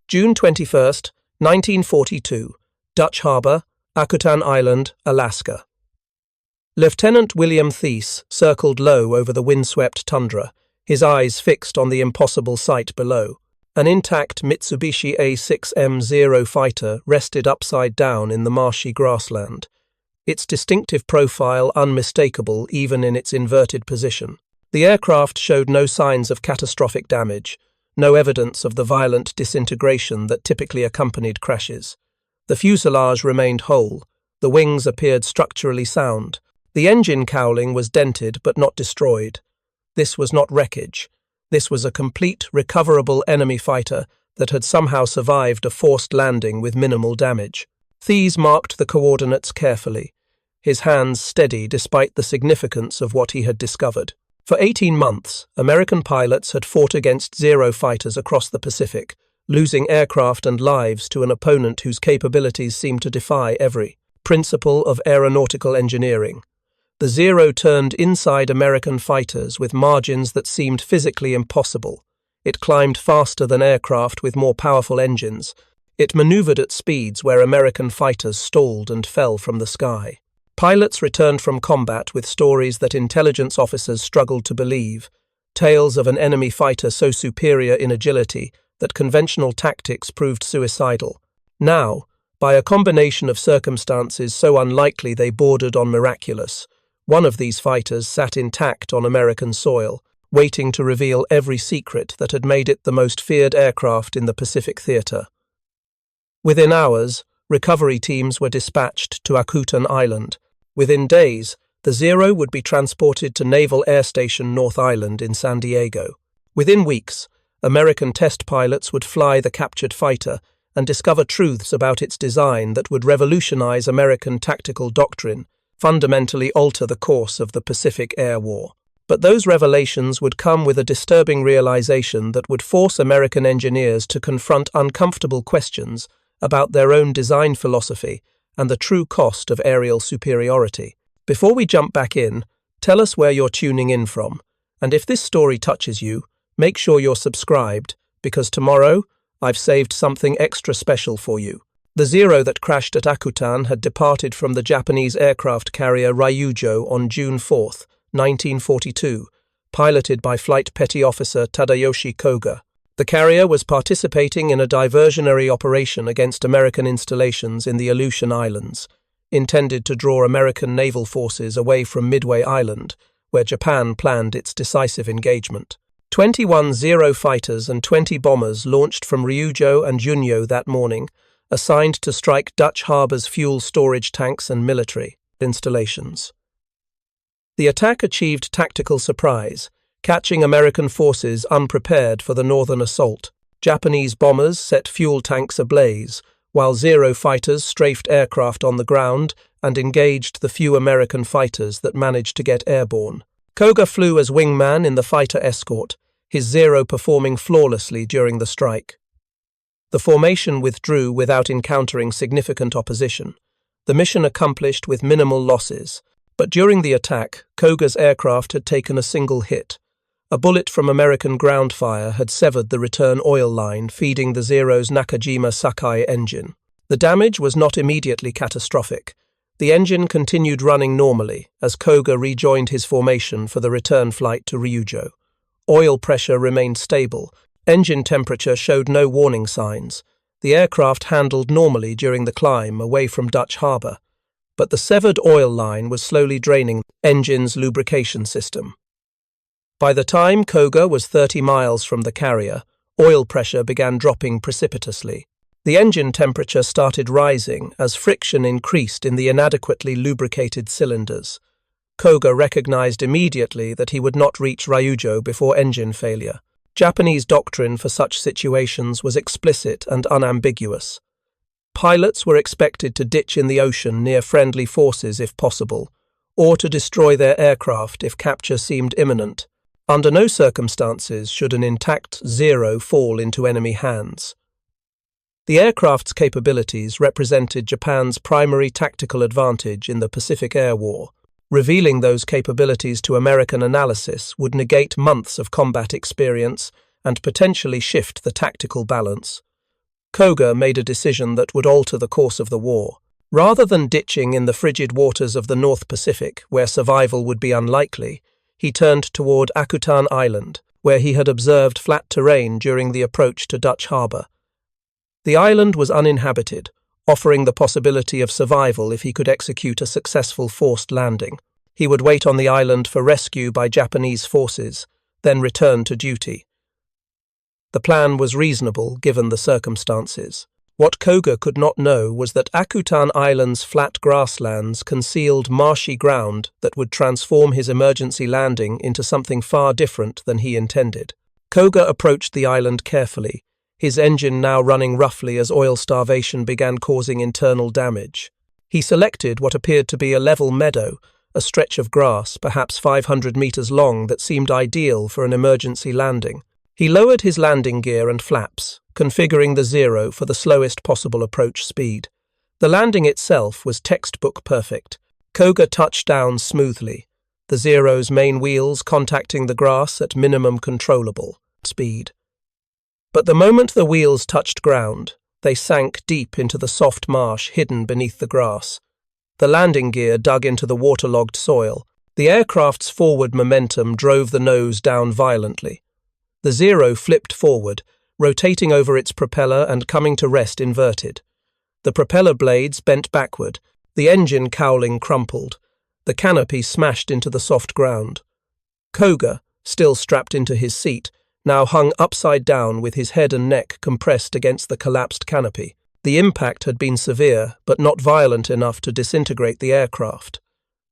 June 21, 1942, Dutch Harbour, Akutan Island, Alaska. Lieutenant William Thies circled low over the windswept tundra, his eyes fixed on the impossible sight below. An intact Mitsubishi A6M Zero fighter rested upside down in the marshy grassland, its distinctive profile unmistakable even in its inverted position. The aircraft showed no signs of catastrophic damage, no evidence of the violent disintegration that typically accompanied crashes. The fuselage remained whole, the wings appeared structurally sound. The engine cowling was dented but not destroyed. This was not wreckage. This was a complete, recoverable enemy fighter that had somehow survived a forced landing with minimal damage. Thies marked the coordinates carefully, his hands steady despite the significance of what he had discovered. For 18 months, American pilots had fought against Zero fighters across the Pacific, losing aircraft and lives to an opponent whose capabilities seemed to defy every principle of aeronautical engineering. The Zero turned inside American fighters with margins that seemed physically impossible. It climbed faster than aircraft with more powerful engines. It maneuvered at speeds where American fighters stalled and fell from the sky. Pilots returned from combat with stories that intelligence officers struggled to believe, tales of an enemy fighter so superior in agility that conventional tactics proved suicidal. Now, by a combination of circumstances so unlikely they bordered on miraculous, one of these fighters sat intact on American soil, waiting to reveal every secret that had made it the most feared aircraft in the Pacific theater. Within hours, recovery teams were dispatched to Akutan Island. Within days, the Zero would be transported to Naval Air Station North Island in San Diego. Within weeks, American test pilots would fly the captured fighter and discover truths about its design that would revolutionize American tactical doctrine, fundamentally alter the course of the Pacific Air War. But those revelations would come with a disturbing realization that would force American engineers to confront uncomfortable questions about their own design philosophy and the true cost of aerial superiority. Before we jump back in, tell us where you're tuning in from, and if this story touches you, make sure you're subscribed, because tomorrow I've saved something extra special for you. The Zero that crashed at Akutan had departed from the Japanese aircraft carrier Ryujo on June 4, 1942, piloted by Flight Petty Officer Tadayoshi Koga. The carrier was participating in a diversionary operation against American installations in the Aleutian Islands, intended to draw American naval forces away from Midway Island, where Japan planned its decisive engagement. 21 Zero fighters and 20 bombers launched from Ryujo and Junyo that morning, assigned to strike Dutch Harbour's fuel storage tanks and military installations. The attack achieved tactical surprise, catching American forces unprepared for the northern assault. Japanese bombers set fuel tanks ablaze, while Zero fighters strafed aircraft on the ground and engaged the few American fighters that managed to get airborne. Koga flew as wingman in the fighter escort, his Zero performing flawlessly during the strike. The formation withdrew without encountering significant opposition, the mission accomplished with minimal losses, but during the attack, Koga's aircraft had taken a single hit. A bullet from American ground fire had severed the return oil line feeding the Zero's Nakajima Sakai engine. The damage was not immediately catastrophic. The engine continued running normally as Koga rejoined his formation for the return flight to Ryujo. Oil pressure remained stable. Engine temperature showed no warning signs. The aircraft handled normally during the climb away from Dutch Harbour, but the severed oil line was slowly draining the engine's lubrication system. By the time Koga was 30 miles from the carrier, oil pressure began dropping precipitously. The engine temperature started rising as friction increased in the inadequately lubricated cylinders. Koga recognized immediately that he would not reach Ryujo before engine failure. Japanese doctrine for such situations was explicit and unambiguous. Pilots were expected to ditch in the ocean near friendly forces if possible, or to destroy their aircraft if capture seemed imminent. Under no circumstances should an intact Zero fall into enemy hands. The aircraft's capabilities represented Japan's primary tactical advantage in the Pacific Air War. Revealing those capabilities to American analysis would negate months of combat experience and potentially shift the tactical balance. Koga made a decision that would alter the course of the war. Rather than ditching in the frigid waters of the North Pacific, where survival would be unlikely, he turned toward Akutan Island, where he had observed flat terrain during the approach to Dutch Harbour. The island was uninhabited, offering the possibility of survival if he could execute a successful forced landing. He would wait on the island for rescue by Japanese forces, then return to duty. The plan was reasonable given the circumstances. What Koga could not know was that Akutan Island's flat grasslands concealed marshy ground that would transform his emergency landing into something far different than he intended. Koga approached the island carefully, his engine now running roughly as oil starvation began causing internal damage. He selected what appeared to be a level meadow, a stretch of grass, perhaps 500 meters long, that seemed ideal for an emergency landing. He lowered his landing gear and flaps, configuring the Zero for the slowest possible approach speed. The landing itself was textbook perfect. Koga touched down smoothly, the Zero's main wheels contacting the grass at minimum controllable speed. But the moment the wheels touched ground, they sank deep into the soft marsh hidden beneath the grass. The landing gear dug into the waterlogged soil. The aircraft's forward momentum drove the nose down violently. The Zero flipped forward, rotating over its propeller and coming to rest inverted. The propeller blades bent backward, the engine cowling crumpled, the canopy smashed into the soft ground. Koga, still strapped into his seat, now hung upside down with his head and neck compressed against the collapsed canopy. The impact had been severe, but not violent enough to disintegrate the aircraft.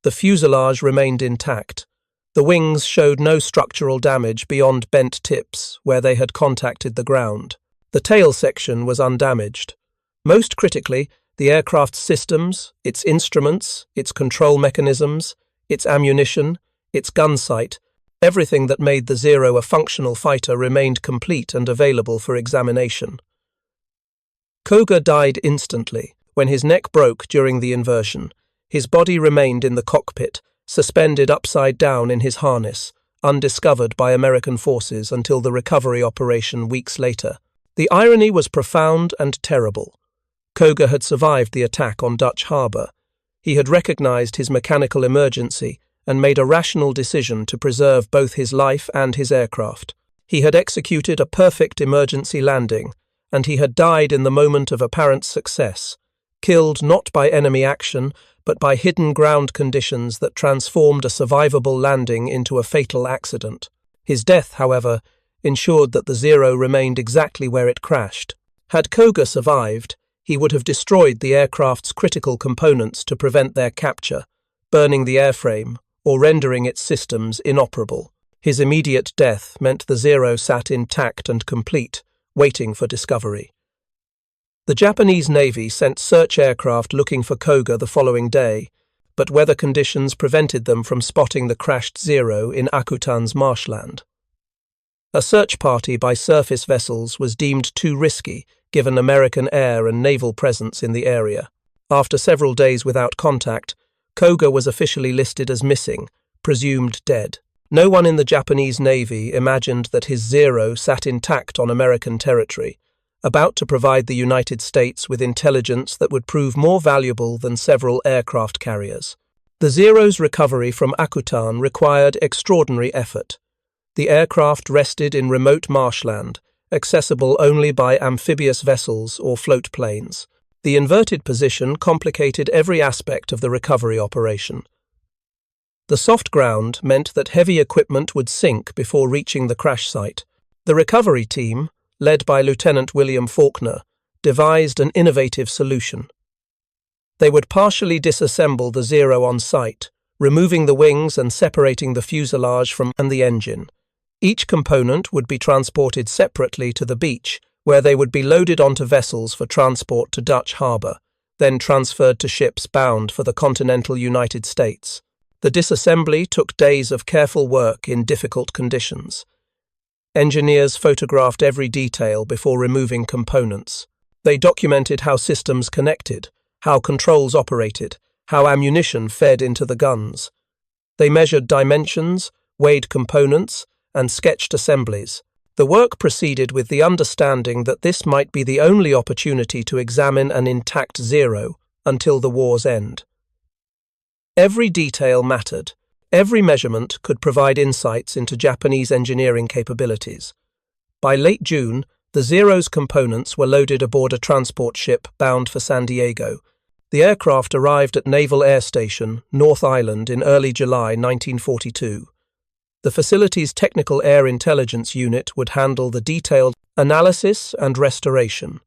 The fuselage remained intact. The wings showed no structural damage beyond bent tips where they had contacted the ground. The tail section was undamaged. Most critically, the aircraft's systems, its instruments, its control mechanisms, its ammunition, its gun sight, everything that made the Zero a functional fighter remained complete and available for examination. Koga died instantly when his neck broke during the inversion. His body remained in the cockpit, suspended upside down in his harness, undiscovered by American forces until the recovery operation weeks later. The irony was profound and terrible. Koga had survived the attack on Dutch Harbour. He had recognized his mechanical emergency and made a rational decision to preserve both his life and his aircraft. He had executed a perfect emergency landing, and he had died in the moment of apparent success, killed not by enemy action, but by hidden ground conditions that transformed a survivable landing into a fatal accident. His death, however, ensured that the Zero remained exactly where it crashed. Had Koga survived, he would have destroyed the aircraft's critical components to prevent their capture, burning the airframe, or rendering its systems inoperable. His immediate death meant the Zero sat intact and complete, waiting for discovery. The Japanese Navy sent search aircraft looking for Koga the following day, but weather conditions prevented them from spotting the crashed Zero in Akutan's marshland. A search party by surface vessels was deemed too risky, given American air and naval presence in the area. After several days without contact, Koga was officially listed as missing, presumed dead. No one in the Japanese Navy imagined that his Zero sat intact on American territory, about to provide the United States with intelligence that would prove more valuable than several aircraft carriers. The Zero's recovery from Akutan required extraordinary effort. The aircraft rested in remote marshland, accessible only by amphibious vessels or float planes. The inverted position complicated every aspect of the recovery operation. The soft ground meant that heavy equipment would sink before reaching the crash site. The recovery team, led by Lieutenant William Faulkner, devised an innovative solution. They would partially disassemble the Zero on site, removing the wings and separating the fuselage from the engine. Each component would be transported separately to the beach, where they would be loaded onto vessels for transport to Dutch Harbour, then transferred to ships bound for the continental United States. The disassembly took days of careful work in difficult conditions. Engineers photographed every detail before removing components. They documented how systems connected, how controls operated, how ammunition fed into the guns. They measured dimensions, weighed components, and sketched assemblies. The work proceeded with the understanding that this might be the only opportunity to examine an intact Zero until the war's end. Every detail mattered. Every measurement could provide insights into Japanese engineering capabilities. By late June, the Zero's components were loaded aboard a transport ship bound for San Diego. The aircraft arrived at Naval Air Station, North Island, in early July 1942. The facility's Technical Air Intelligence Unit would handle the detailed analysis and restoration.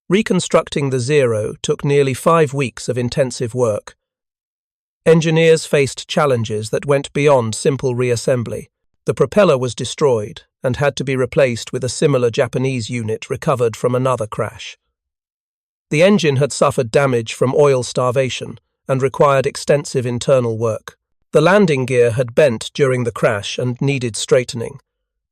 Reconstructing the Zero took nearly 5 weeks of intensive work. Engineers faced challenges that went beyond simple reassembly. The propeller was destroyed and had to be replaced with a similar Japanese unit recovered from another crash. The engine had suffered damage from oil starvation and required extensive internal work. The landing gear had bent during the crash and needed straightening.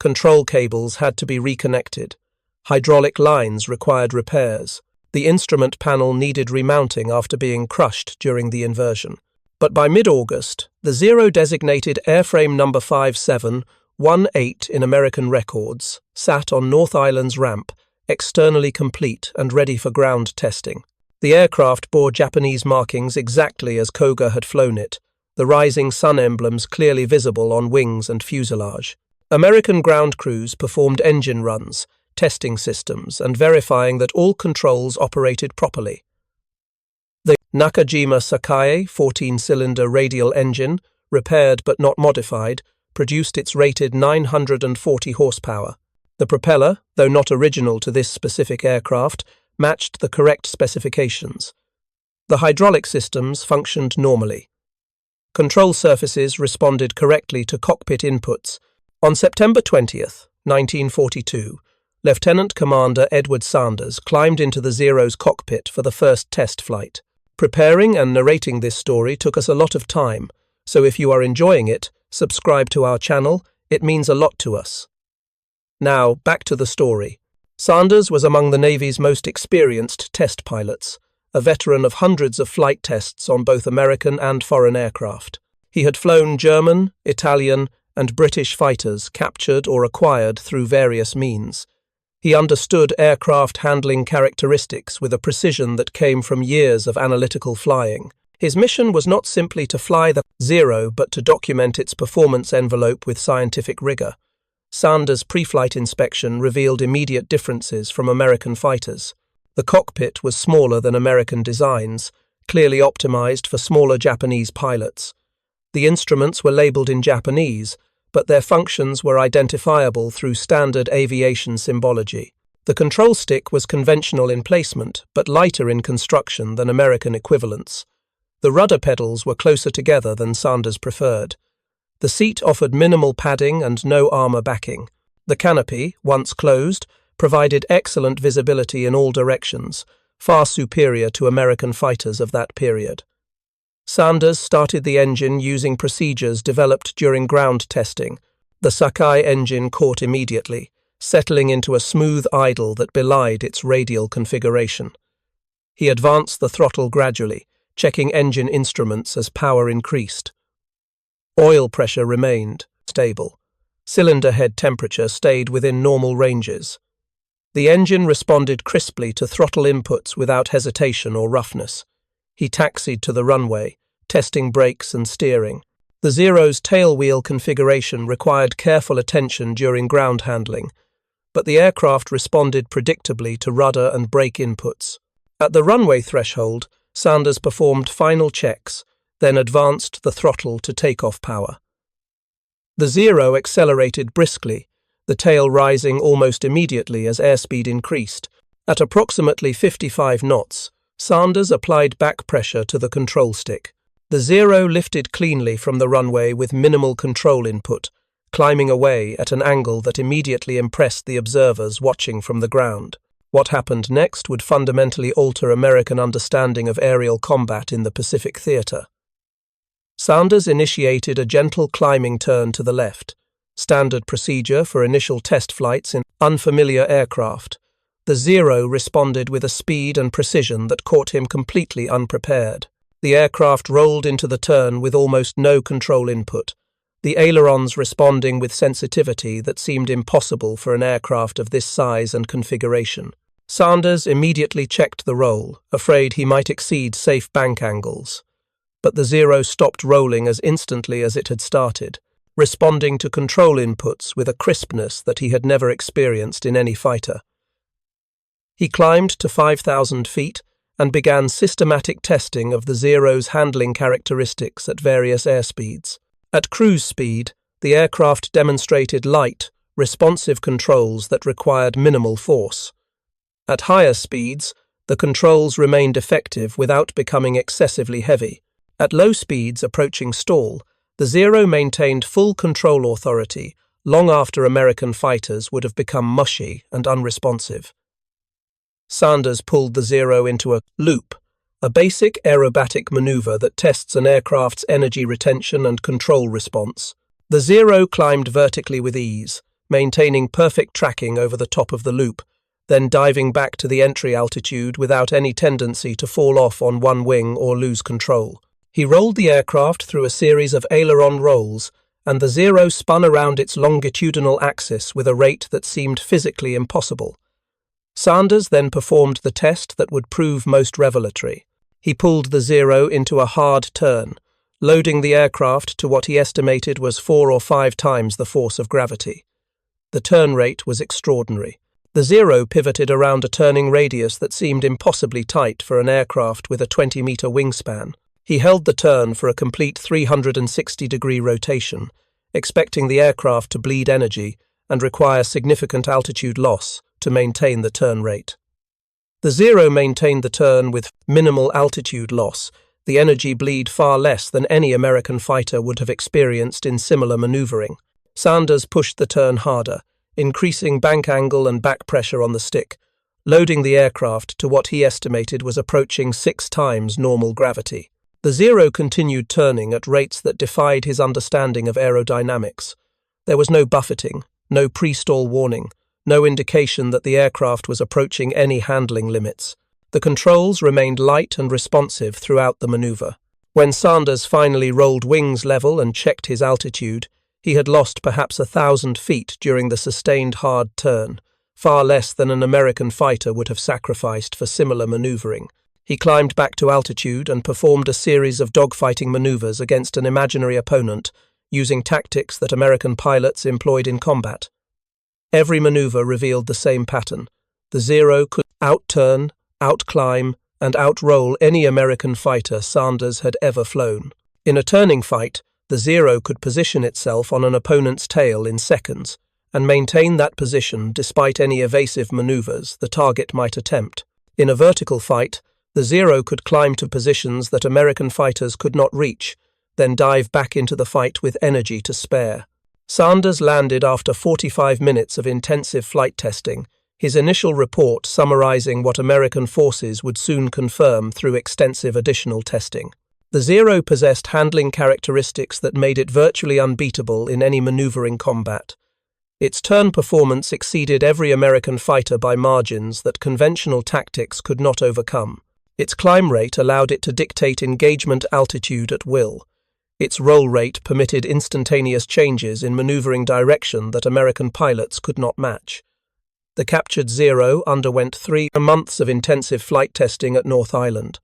Control cables had to be reconnected. Hydraulic lines required repairs. The instrument panel needed remounting after being crushed during the inversion. But by mid-August, the Zero, designated airframe number 5718 in American records, sat on North Island's ramp, externally complete and ready for ground testing. The aircraft bore Japanese markings exactly as Koga had flown it, the rising sun emblems clearly visible on wings and fuselage. American ground crews performed engine runs, testing systems, and verifying that all controls operated properly. The Nakajima Sakai 14-cylinder radial engine, repaired but not modified, produced its rated 940 horsepower. The propeller, though not original to this specific aircraft, matched the correct specifications. The hydraulic systems functioned normally. Control surfaces responded correctly to cockpit inputs. On September 20th, 1942, Lieutenant Commander Edward Sanders climbed into the Zero's cockpit for the first test flight. Preparing and narrating this story took us a lot of time, so if you are enjoying it, subscribe to our channel, it means a lot to us. Now, back to the story. Sanders was among the Navy's most experienced test pilots, a veteran of hundreds of flight tests on both American and foreign aircraft. He had flown German, Italian, and British fighters captured or acquired through various means. He understood aircraft handling characteristics with a precision that came from years of analytical flying. His mission was not simply to fly the Zero, but to document its performance envelope with scientific rigor. Sanders' pre-flight inspection revealed immediate differences from American fighters. The cockpit was smaller than American designs, clearly optimized for smaller Japanese pilots. The instruments were labeled in Japanese, but their functions were identifiable through standard aviation symbology. The control stick was conventional in placement, but lighter in construction than American equivalents. The rudder pedals were closer together than Sanders preferred. The seat offered minimal padding and no armor backing. The canopy, once closed, provided excellent visibility in all directions, far superior to American fighters of that period. Sanders started the engine using procedures developed during ground testing. The Sakai engine caught immediately, settling into a smooth idle that belied its radial configuration. He advanced the throttle gradually, checking engine instruments as power increased. Oil pressure remained stable. Cylinder head temperature stayed within normal ranges. The engine responded crisply to throttle inputs without hesitation or roughness. He taxied to the runway, testing brakes and steering. The Zero's tailwheel configuration required careful attention during ground handling, but the aircraft responded predictably to rudder and brake inputs. At the runway threshold, Sanders performed final checks, then advanced the throttle to takeoff power. The Zero accelerated briskly, the tail rising almost immediately as airspeed increased. At approximately 55 knots, Sanders applied back pressure to the control stick. The Zero lifted cleanly from the runway with minimal control input, climbing away at an angle that immediately impressed the observers watching from the ground. What happened next would fundamentally alter American understanding of aerial combat in the Pacific theater. Sanders initiated a gentle climbing turn to the left, standard procedure for initial test flights in unfamiliar aircraft. The Zero responded with a speed and precision that caught him completely unprepared. The aircraft rolled into the turn with almost no control input. the ailerons responding with sensitivity that seemed impossible for an aircraft of this size and configuration. Sanders immediately checked the roll, afraid he might exceed safe bank angles. But the Zero stopped rolling as instantly as it had started, responding to control inputs with a crispness that he had never experienced in any fighter. He climbed to 5,000 feet and began systematic testing of the Zero's handling characteristics at various airspeeds. At cruise speed, the aircraft demonstrated light, responsive controls that required minimal force. At higher speeds, the controls remained effective without becoming excessively heavy. At low speeds approaching stall, the Zero maintained full control authority long after American fighters would have become mushy and unresponsive. Sanders pulled the Zero into a loop, a basic aerobatic maneuver that tests an aircraft's energy retention and control response. The Zero climbed vertically with ease, maintaining perfect tracking over the top of the loop, then diving back to the entry altitude without any tendency to fall off on one wing or lose control. He rolled the aircraft through a series of aileron rolls, and the Zero spun around its longitudinal axis with a rate that seemed physically impossible. Sanders then performed the test that would prove most revelatory. He pulled the Zero into a hard turn, loading the aircraft to what he estimated was 4 or 5 times the force of gravity. The turn rate was extraordinary. The Zero pivoted around a turning radius that seemed impossibly tight for an aircraft with a 20-meter wingspan. He held the turn for a complete 360-degree rotation, expecting the aircraft to bleed energy and require significant altitude loss to maintain the turn rate. The Zero maintained the turn with minimal altitude loss, the energy bleed far less than any American fighter would have experienced in similar maneuvering. Sanders pushed the turn harder, increasing bank angle and back pressure on the stick, loading the aircraft to what he estimated was approaching 6 times normal gravity. The Zero continued turning at rates that defied his understanding of aerodynamics. There was no buffeting, no pre-stall warning, no indication that the aircraft was approaching any handling limits. The controls remained light and responsive throughout the maneuver. When Sanders finally rolled wings level and checked his altitude, he had lost perhaps 1,000 feet during the sustained hard turn, far less than an American fighter would have sacrificed for similar maneuvering. He climbed back to altitude and performed a series of dogfighting maneuvers against an imaginary opponent, using tactics that American pilots employed in combat. Every maneuver revealed the same pattern. The Zero could outturn, outclimb, and outroll any American fighter Sanders had ever flown. In a turning fight, the Zero could position itself on an opponent's tail in seconds and maintain that position despite any evasive maneuvers the target might attempt. In a vertical fight, the Zero could climb to positions that American fighters could not reach, then dive back into the fight with energy to spare. Sanders landed after 45 minutes of intensive flight testing, his initial report summarizing what American forces would soon confirm through extensive additional testing. The Zero possessed handling characteristics that made it virtually unbeatable in any maneuvering combat. Its turn performance exceeded every American fighter by margins that conventional tactics could not overcome. Its climb rate allowed it to dictate engagement altitude at will. Its roll rate permitted instantaneous changes in maneuvering direction that American pilots could not match. The captured Zero underwent 3 months of intensive flight testing at North Island.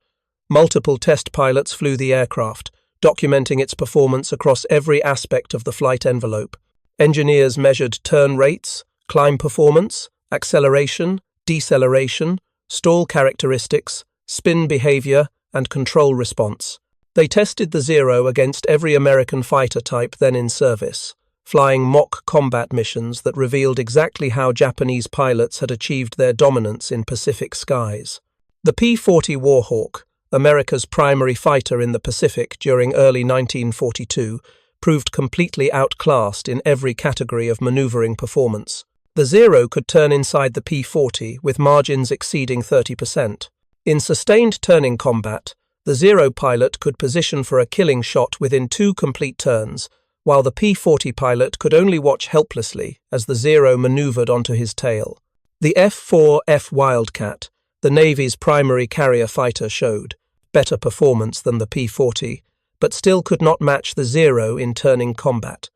Multiple test pilots flew the aircraft, documenting its performance across every aspect of the flight envelope. Engineers measured turn rates, climb performance, acceleration, deceleration, stall characteristics, spin behavior, and control response. They tested the Zero against every American fighter type then in service, flying mock combat missions that revealed exactly how Japanese pilots had achieved their dominance in Pacific skies. The P-40 Warhawk, America's primary fighter in the Pacific during early 1942, proved completely outclassed in every category of maneuvering performance. The Zero could turn inside the P-40 with margins exceeding 30%. In sustained turning combat, the Zero pilot could position for a killing shot within 2 complete turns, while the P-40 pilot could only watch helplessly as the Zero maneuvered onto his tail. The F-4F Wildcat, the Navy's primary carrier fighter, showed better performance than the P-40, but still could not match the Zero in turning combat.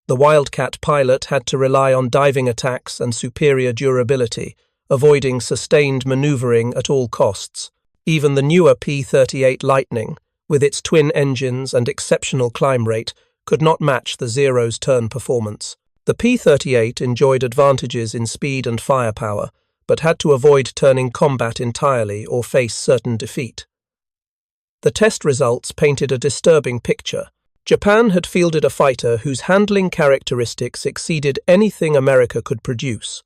The Wildcat pilot had to rely on diving attacks and superior durability, avoiding sustained maneuvering at all costs. Even the newer P-38 Lightning, with its twin engines and exceptional climb rate, could not match the Zero's turn performance. The P-38 enjoyed advantages in speed and firepower, but had to avoid turning combat entirely or face certain defeat. The test results painted a disturbing picture. Japan had fielded a fighter whose handling characteristics exceeded anything America could produce.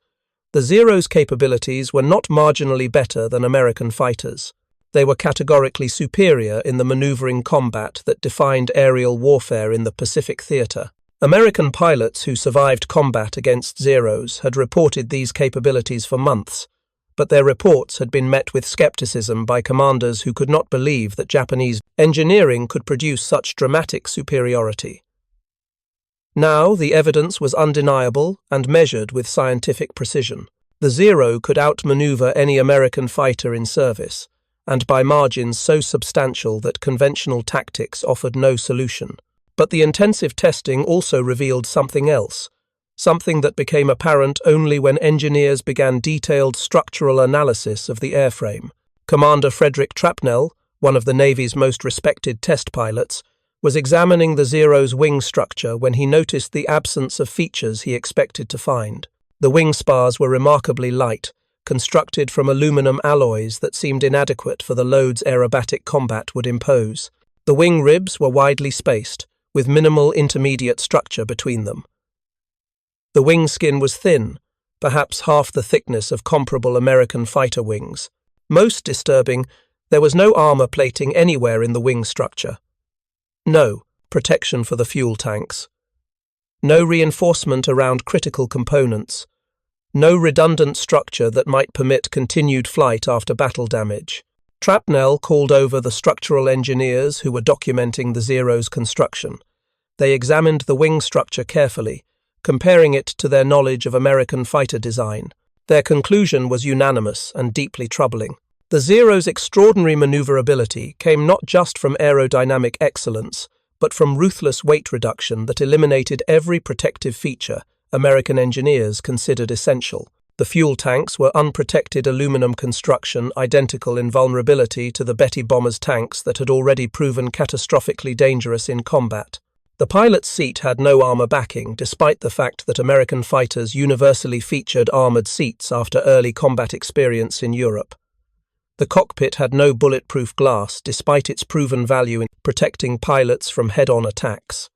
The Zero's capabilities were not marginally better than American fighters. They were categorically superior in the maneuvering combat that defined aerial warfare in the Pacific theater. American pilots who survived combat against Zeros had reported these capabilities for months, but their reports had been met with skepticism by commanders who could not believe that Japanese engineering could produce such dramatic superiority. Now the evidence was undeniable and measured with scientific precision. The Zero could outmaneuver any American fighter in service, and by margins so substantial that conventional tactics offered no solution. But the intensive testing also revealed something else, something that became apparent only when engineers began detailed structural analysis of the airframe. Commander Frederick Trapnell, one of the Navy's most respected test pilots, was examining the Zero's wing structure when he noticed the absence of features he expected to find. The wing spars were remarkably light, constructed from aluminum alloys that seemed inadequate for the loads aerobatic combat would impose. The wing ribs were widely spaced, with minimal intermediate structure between them. The wing skin was thin, perhaps half the thickness of comparable American fighter wings. Most disturbing, there was no armor plating anywhere in the wing structure. No protection for the fuel tanks. No reinforcement around critical components. No redundant structure that might permit continued flight after battle damage. Trapnell called over the structural engineers who were documenting the Zero's construction. They examined the wing structure carefully, comparing it to their knowledge of American fighter design. Their conclusion was unanimous and deeply troubling. The Zero's extraordinary maneuverability came not just from aerodynamic excellence, but from ruthless weight reduction that eliminated every protective feature American engineers considered essential. The fuel tanks were unprotected aluminum construction identical in vulnerability to the Betty bombers' tanks that had already proven catastrophically dangerous in combat. The pilot's seat had no armor backing, despite the fact that American fighters universally featured armored seats after early combat experience in Europe. The cockpit had no bulletproof glass, despite its proven value in protecting pilots from head-on attacks.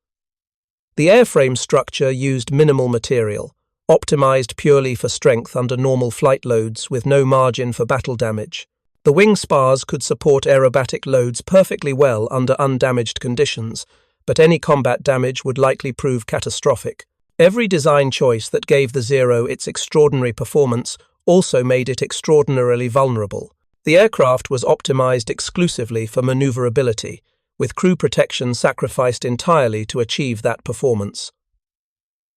The airframe structure used minimal material, optimized purely for strength under normal flight loads with no margin for battle damage. The wing spars could support aerobatic loads perfectly well under undamaged conditions, but any combat damage would likely prove catastrophic. Every design choice that gave the Zero its extraordinary performance also made it extraordinarily vulnerable. The aircraft was optimized exclusively for maneuverability, with crew protection sacrificed entirely to achieve that performance.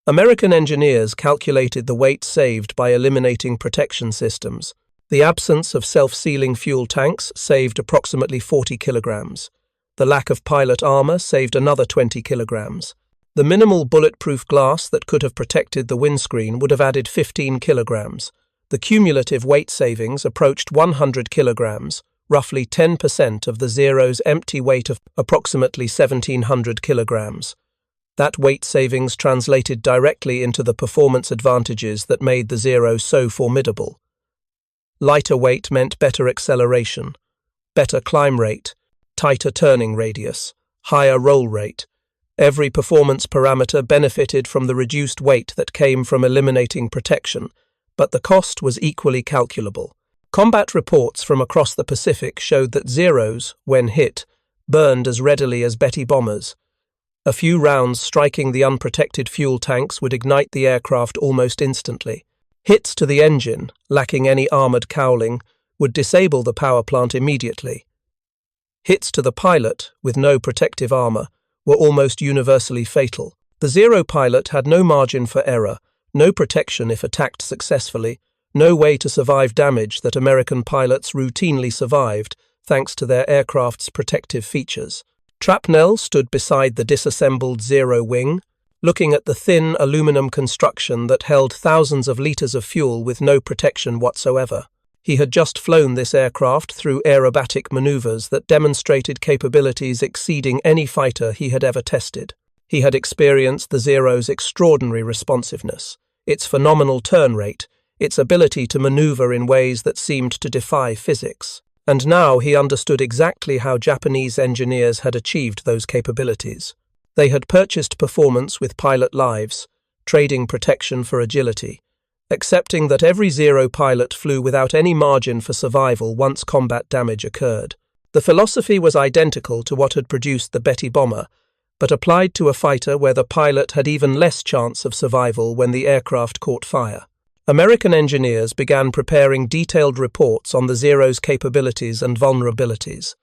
American engineers calculated the weight saved by eliminating protection systems. The absence of self-sealing fuel tanks saved approximately 40 kilograms. The lack of pilot armor saved another 20 kilograms. The minimal bulletproof glass that could have protected the windscreen would have added 15 kilograms. The cumulative weight savings approached 100 kilograms, roughly 10% of the Zero's empty weight of approximately 1,700 kilograms. That weight savings translated directly into the performance advantages that made the Zero so formidable. Lighter weight meant better acceleration, better climb rate, tighter turning radius, higher roll rate. Every performance parameter benefited from the reduced weight that came from eliminating protection, but the cost was equally calculable. Combat reports from across the Pacific showed that Zeros, when hit, burned as readily as Betty bombers. A few rounds striking the unprotected fuel tanks would ignite the aircraft almost instantly. Hits to the engine, lacking any armored cowling, would disable the power plant immediately. Hits to the pilot, with no protective armor, were almost universally fatal. The Zero pilot had no margin for error, no protection if attacked successfully, no way to survive damage that American pilots routinely survived thanks to their aircraft's protective features. Trapnell stood beside the disassembled Zero wing, looking at the thin aluminum construction that held thousands of litres of fuel with no protection whatsoever. He had just flown this aircraft through aerobatic manoeuvres that demonstrated capabilities exceeding any fighter he had ever tested. He had experienced the Zero's extraordinary responsiveness, its phenomenal turn rate, its ability to maneuver in ways that seemed to defy physics. And now he understood exactly how Japanese engineers had achieved those capabilities. They had purchased performance with pilot lives, trading protection for agility, accepting that every Zero pilot flew without any margin for survival once combat damage occurred. The philosophy was identical to what had produced the Betty bomber, but applied to a fighter where the pilot had even less chance of survival when the aircraft caught fire. American engineers began preparing detailed reports on the Zero's capabilities and vulnerabilities.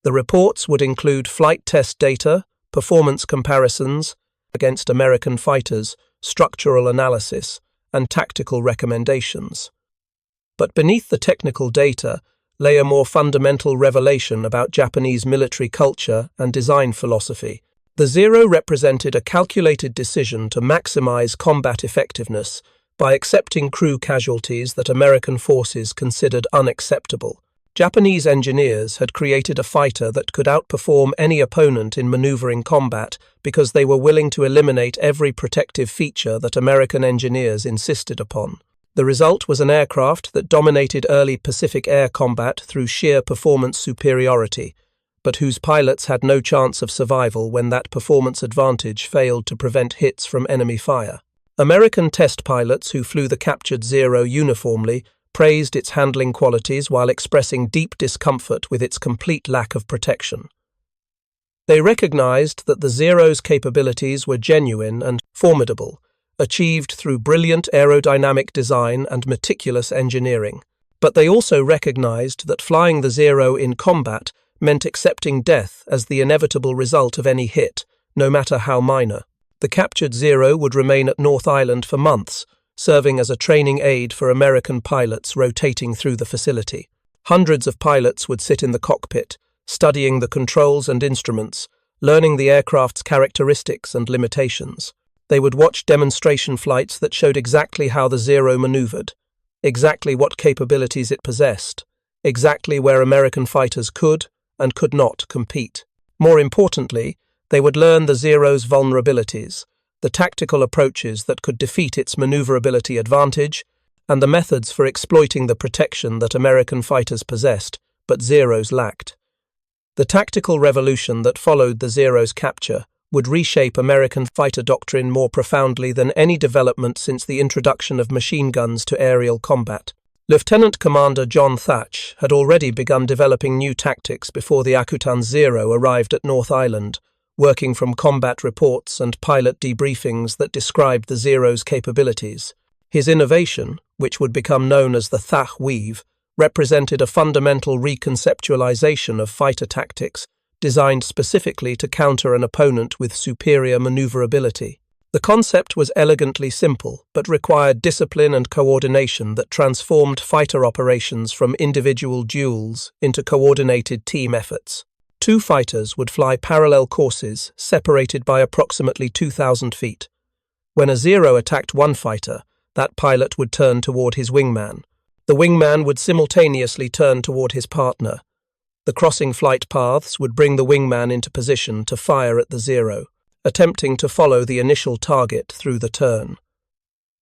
The reports would include flight test data, performance comparisons against American fighters, structural analysis, and tactical recommendations. But beneath the technical data lay a more fundamental revelation about Japanese military culture and design philosophy. The Zero represented a calculated decision to maximize combat effectiveness by accepting crew casualties that American forces considered unacceptable. Japanese engineers had created a fighter that could outperform any opponent in maneuvering combat because they were willing to eliminate every protective feature that American engineers insisted upon. The result was an aircraft that dominated early Pacific air combat through sheer performance superiority, but whose pilots had no chance of survival when that performance advantage failed to prevent hits from enemy fire. American test pilots who flew the captured Zero uniformly praised its handling qualities while expressing deep discomfort with its complete lack of protection. They recognized that the Zero's capabilities were genuine and formidable, achieved through brilliant aerodynamic design and meticulous engineering. But they also recognized that flying the Zero in combat meant accepting death as the inevitable result of any hit, no matter how minor. The captured Zero would remain at North Island for months, serving as a training aid for American pilots rotating through the facility. Hundreds of pilots would sit in the cockpit, studying the controls and instruments, learning the aircraft's characteristics and limitations. They would watch demonstration flights that showed exactly how the Zero maneuvered, exactly what capabilities it possessed, exactly where American fighters could and could not compete. More importantly, they would learn the Zero's vulnerabilities, the tactical approaches that could defeat its maneuverability advantage, and the methods for exploiting the protection that American fighters possessed, but Zeros lacked. The tactical revolution that followed the Zero's capture would reshape American fighter doctrine more profoundly than any development since the introduction of machine guns to aerial combat. Lieutenant Commander John Thatch had already begun developing new tactics before the Akutan Zero arrived at North Island, working from combat reports and pilot debriefings that described the Zero's capabilities. His innovation, which would become known as the Thach weave, represented a fundamental reconceptualization of fighter tactics designed specifically to counter an opponent with superior maneuverability. The concept was elegantly simple, but required discipline and coordination that transformed fighter operations from individual duels into coordinated team efforts. Two fighters would fly parallel courses separated by approximately 2,000 feet. When a Zero attacked one fighter, that pilot would turn toward his wingman. The wingman would simultaneously turn toward his partner. The crossing flight paths would bring the wingman into position to fire at the Zero, attempting to follow the initial target through the turn.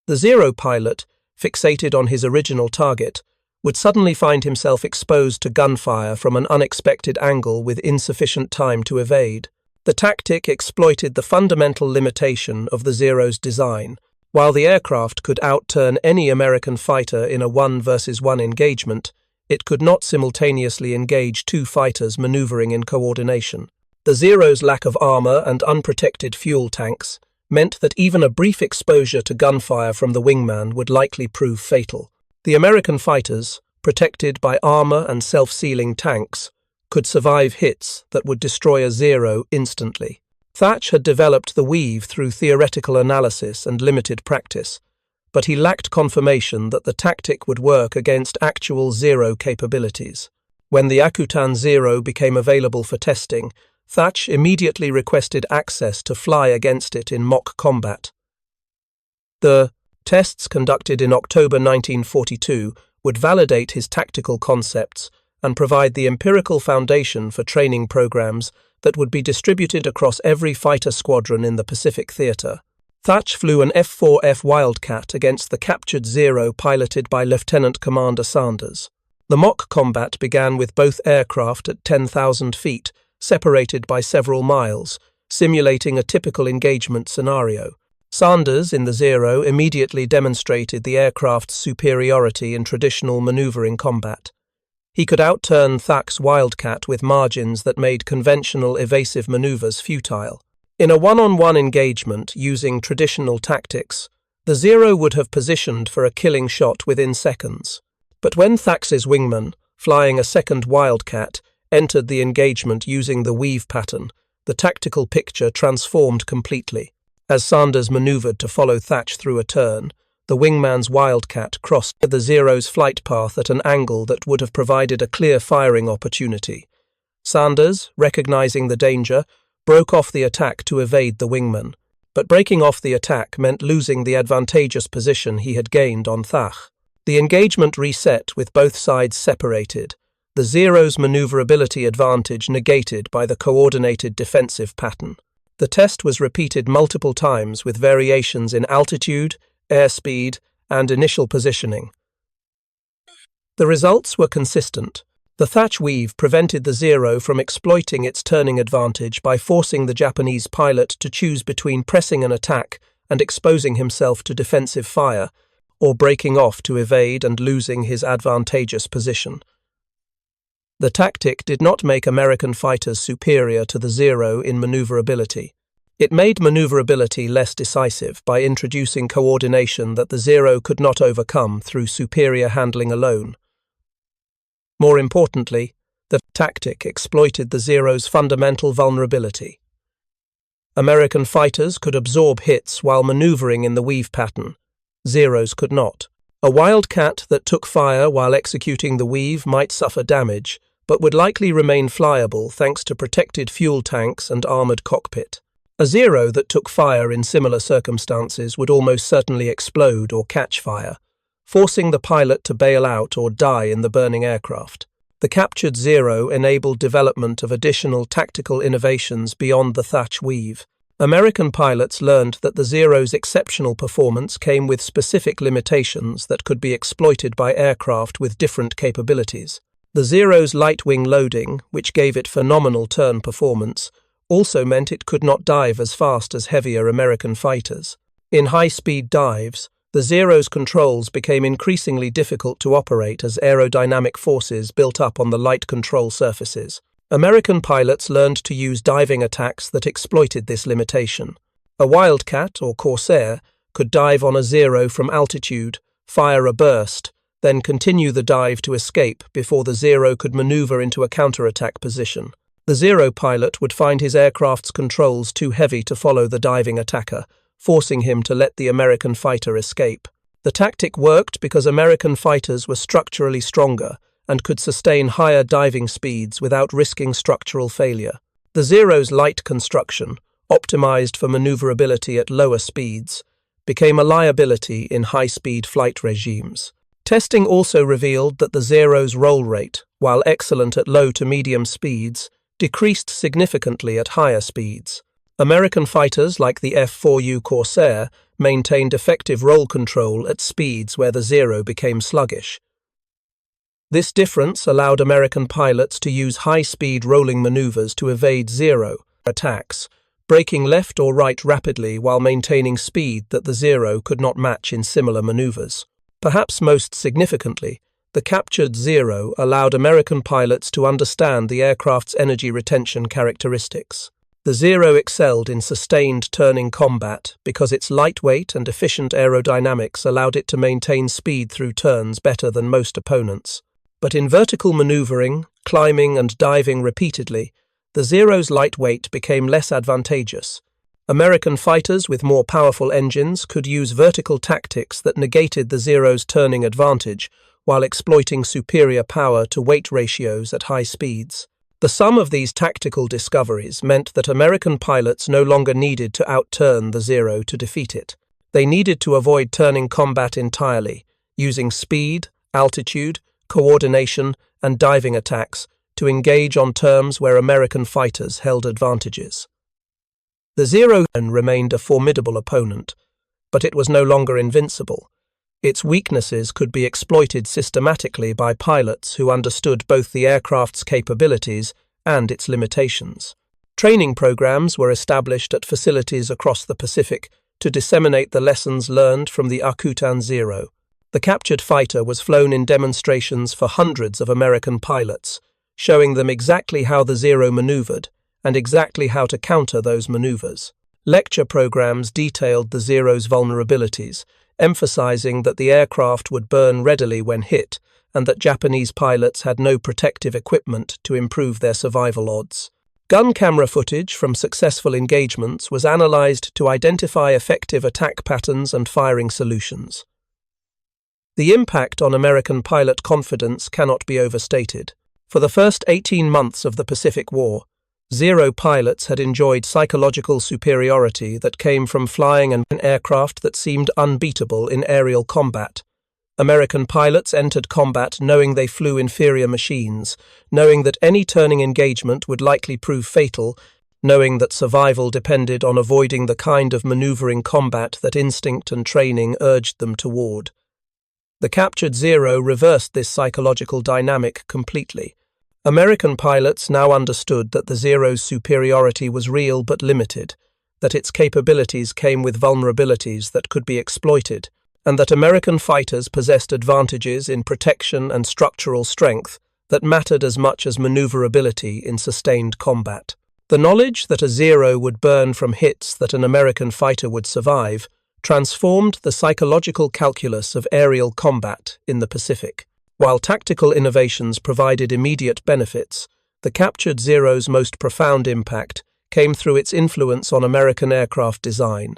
The Zero pilot, fixated on his original target, would suddenly find himself exposed to gunfire from an unexpected angle with insufficient time to evade. The tactic exploited the fundamental limitation of the Zero's design. While the aircraft could outturn any American fighter in a 1-versus-1 engagement, it could not simultaneously engage two fighters maneuvering in coordination. The Zero's lack of armor and unprotected fuel tanks meant that even a brief exposure to gunfire from the wingman would likely prove fatal. The American fighters, protected by armor and self-sealing tanks, could survive hits that would destroy a Zero instantly. Thatch had developed the weave through theoretical analysis and limited practice, but he lacked confirmation that the tactic would work against actual Zero capabilities. When the Akutan Zero became available for testing, Thach immediately requested access to fly against it in mock combat. The tests conducted in October 1942 would validate his tactical concepts and provide the empirical foundation for training programs that would be distributed across every fighter squadron in the Pacific Theater. Thach flew an F-4F Wildcat against the captured Zero piloted by Lieutenant Commander Sanders. The mock combat began with both aircraft at 10,000 feet, separated by several miles, simulating a typical engagement scenario. Sanders, in the Zero, immediately demonstrated the aircraft's superiority in traditional maneuvering combat. He could outturn Thach's Wildcat with margins that made conventional evasive maneuvers futile. In a one-on-one engagement using traditional tactics, the Zero would have positioned for a killing shot within seconds. But when Thach's wingman, flying a second Wildcat, entered the engagement using the weave pattern, the tactical picture transformed completely. As Sanders maneuvered to follow Thach through a turn, the wingman's Wildcat crossed the Zero's flight path at an angle that would have provided a clear firing opportunity. Sanders, recognizing the danger, broke off the attack to evade the wingman. But breaking off the attack meant losing the advantageous position he had gained on Thach. The engagement reset with both sides separated, the Zero's maneuverability advantage negated by the coordinated defensive pattern. The test was repeated multiple times with variations in altitude, airspeed, and initial positioning. The results were consistent. The Thach weave prevented the Zero from exploiting its turning advantage by forcing the Japanese pilot to choose between pressing an attack and exposing himself to defensive fire, or breaking off to evade and losing his advantageous position. The tactic did not make American fighters superior to the Zero in maneuverability. It made maneuverability less decisive by introducing coordination that the Zero could not overcome through superior handling alone. More importantly, the tactic exploited the Zero's fundamental vulnerability. American fighters could absorb hits while maneuvering in the weave pattern. Zeros could not. A Wildcat that took fire while executing the weave might suffer damage, but would likely remain flyable thanks to protected fuel tanks and armored cockpit. A Zero that took fire in similar circumstances would almost certainly explode or catch fire, forcing the pilot to bail out or die in the burning aircraft. The captured Zero enabled development of additional tactical innovations beyond the Thach weave. American pilots learned that the Zero's exceptional performance came with specific limitations that could be exploited by aircraft with different capabilities. The Zero's light wing loading, which gave it phenomenal turn performance, also meant it could not dive as fast as heavier American fighters. In high-speed dives, the Zero's controls became increasingly difficult to operate as aerodynamic forces built up on the light control surfaces. American pilots learned to use diving attacks that exploited this limitation. A Wildcat, or Corsair, could dive on a Zero from altitude, fire a burst, then continue the dive to escape before the Zero could maneuver into a counterattack position. The Zero pilot would find his aircraft's controls too heavy to follow the diving attacker, forcing him to let the American fighter escape. The tactic worked because American fighters were structurally stronger and could sustain higher diving speeds without risking structural failure. The Zero's light construction, optimized for maneuverability at lower speeds, became a liability in high-speed flight regimes. Testing also revealed that the Zero's roll rate, while excellent at low to medium speeds, decreased significantly at higher speeds. American fighters like the F-4U Corsair maintained effective roll control at speeds where the Zero became sluggish. This difference allowed American pilots to use high-speed rolling maneuvers to evade Zero attacks, braking left or right rapidly while maintaining speed that the Zero could not match in similar maneuvers. Perhaps most significantly, the captured Zero allowed American pilots to understand the aircraft's energy retention characteristics. The Zero excelled in sustained turning combat because its lightweight and efficient aerodynamics allowed it to maintain speed through turns better than most opponents. But in vertical maneuvering, climbing and diving repeatedly, the Zero's light weight became less advantageous. American fighters with more powerful engines could use vertical tactics that negated the Zero's turning advantage while exploiting superior power to weight ratios at high speeds. The sum of these tactical discoveries meant that American pilots no longer needed to outturn the Zero to defeat it. They needed to avoid turning combat entirely, using speed, altitude, coordination, and diving attacks to engage on terms where American fighters held advantages. The Zero remained a formidable opponent, but it was no longer invincible. Its weaknesses could be exploited systematically by pilots who understood both the aircraft's capabilities and its limitations. Training programs were established at facilities across the Pacific to disseminate the lessons learned from the Akutan Zero. The captured fighter was flown in demonstrations for hundreds of American pilots, showing them exactly how the Zero maneuvered and exactly how to counter those maneuvers. Lecture programs detailed the Zero's vulnerabilities, emphasizing that the aircraft would burn readily when hit and that Japanese pilots had no protective equipment to improve their survival odds. Gun camera footage from successful engagements was analyzed to identify effective attack patterns and firing solutions. The impact on American pilot confidence cannot be overstated. For the first 18 months of the Pacific War, Zero pilots had enjoyed psychological superiority that came from flying an aircraft that seemed unbeatable in aerial combat. American pilots entered combat knowing they flew inferior machines, knowing that any turning engagement would likely prove fatal, knowing that survival depended on avoiding the kind of maneuvering combat that instinct and training urged them toward. The captured Zero reversed this psychological dynamic completely. American pilots now understood that the Zero's superiority was real but limited, that its capabilities came with vulnerabilities that could be exploited, and that American fighters possessed advantages in protection and structural strength that mattered as much as maneuverability in sustained combat. The knowledge that a Zero would burn from hits that an American fighter would survive transformed the psychological calculus of aerial combat in the Pacific. While tactical innovations provided immediate benefits, the captured Zero's most profound impact came through its influence on American aircraft design.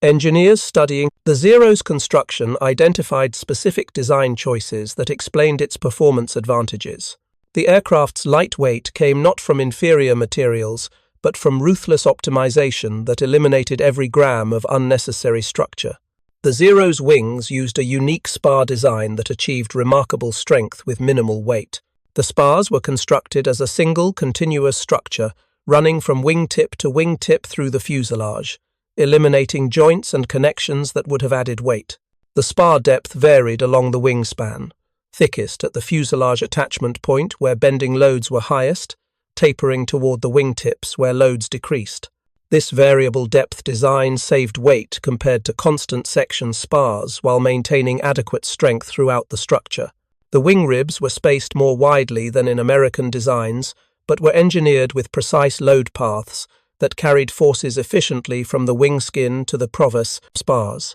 Engineers studying the Zero's construction identified specific design choices that explained its performance advantages. The aircraft's light weight came not from inferior materials, but from ruthless optimization that eliminated every gram of unnecessary structure. The Zero's wings used a unique spar design that achieved remarkable strength with minimal weight. The spars were constructed as a single, continuous structure, running from wingtip to wingtip through the fuselage, eliminating joints and connections that would have added weight. The spar depth varied along the wingspan, thickest at the fuselage attachment point where bending loads were highest, tapering toward the wingtips where loads decreased. This variable depth design saved weight compared to constant section spars while maintaining adequate strength throughout the structure. The wing ribs were spaced more widely than in American designs, but were engineered with precise load paths that carried forces efficiently from the wing skin to the provis spars.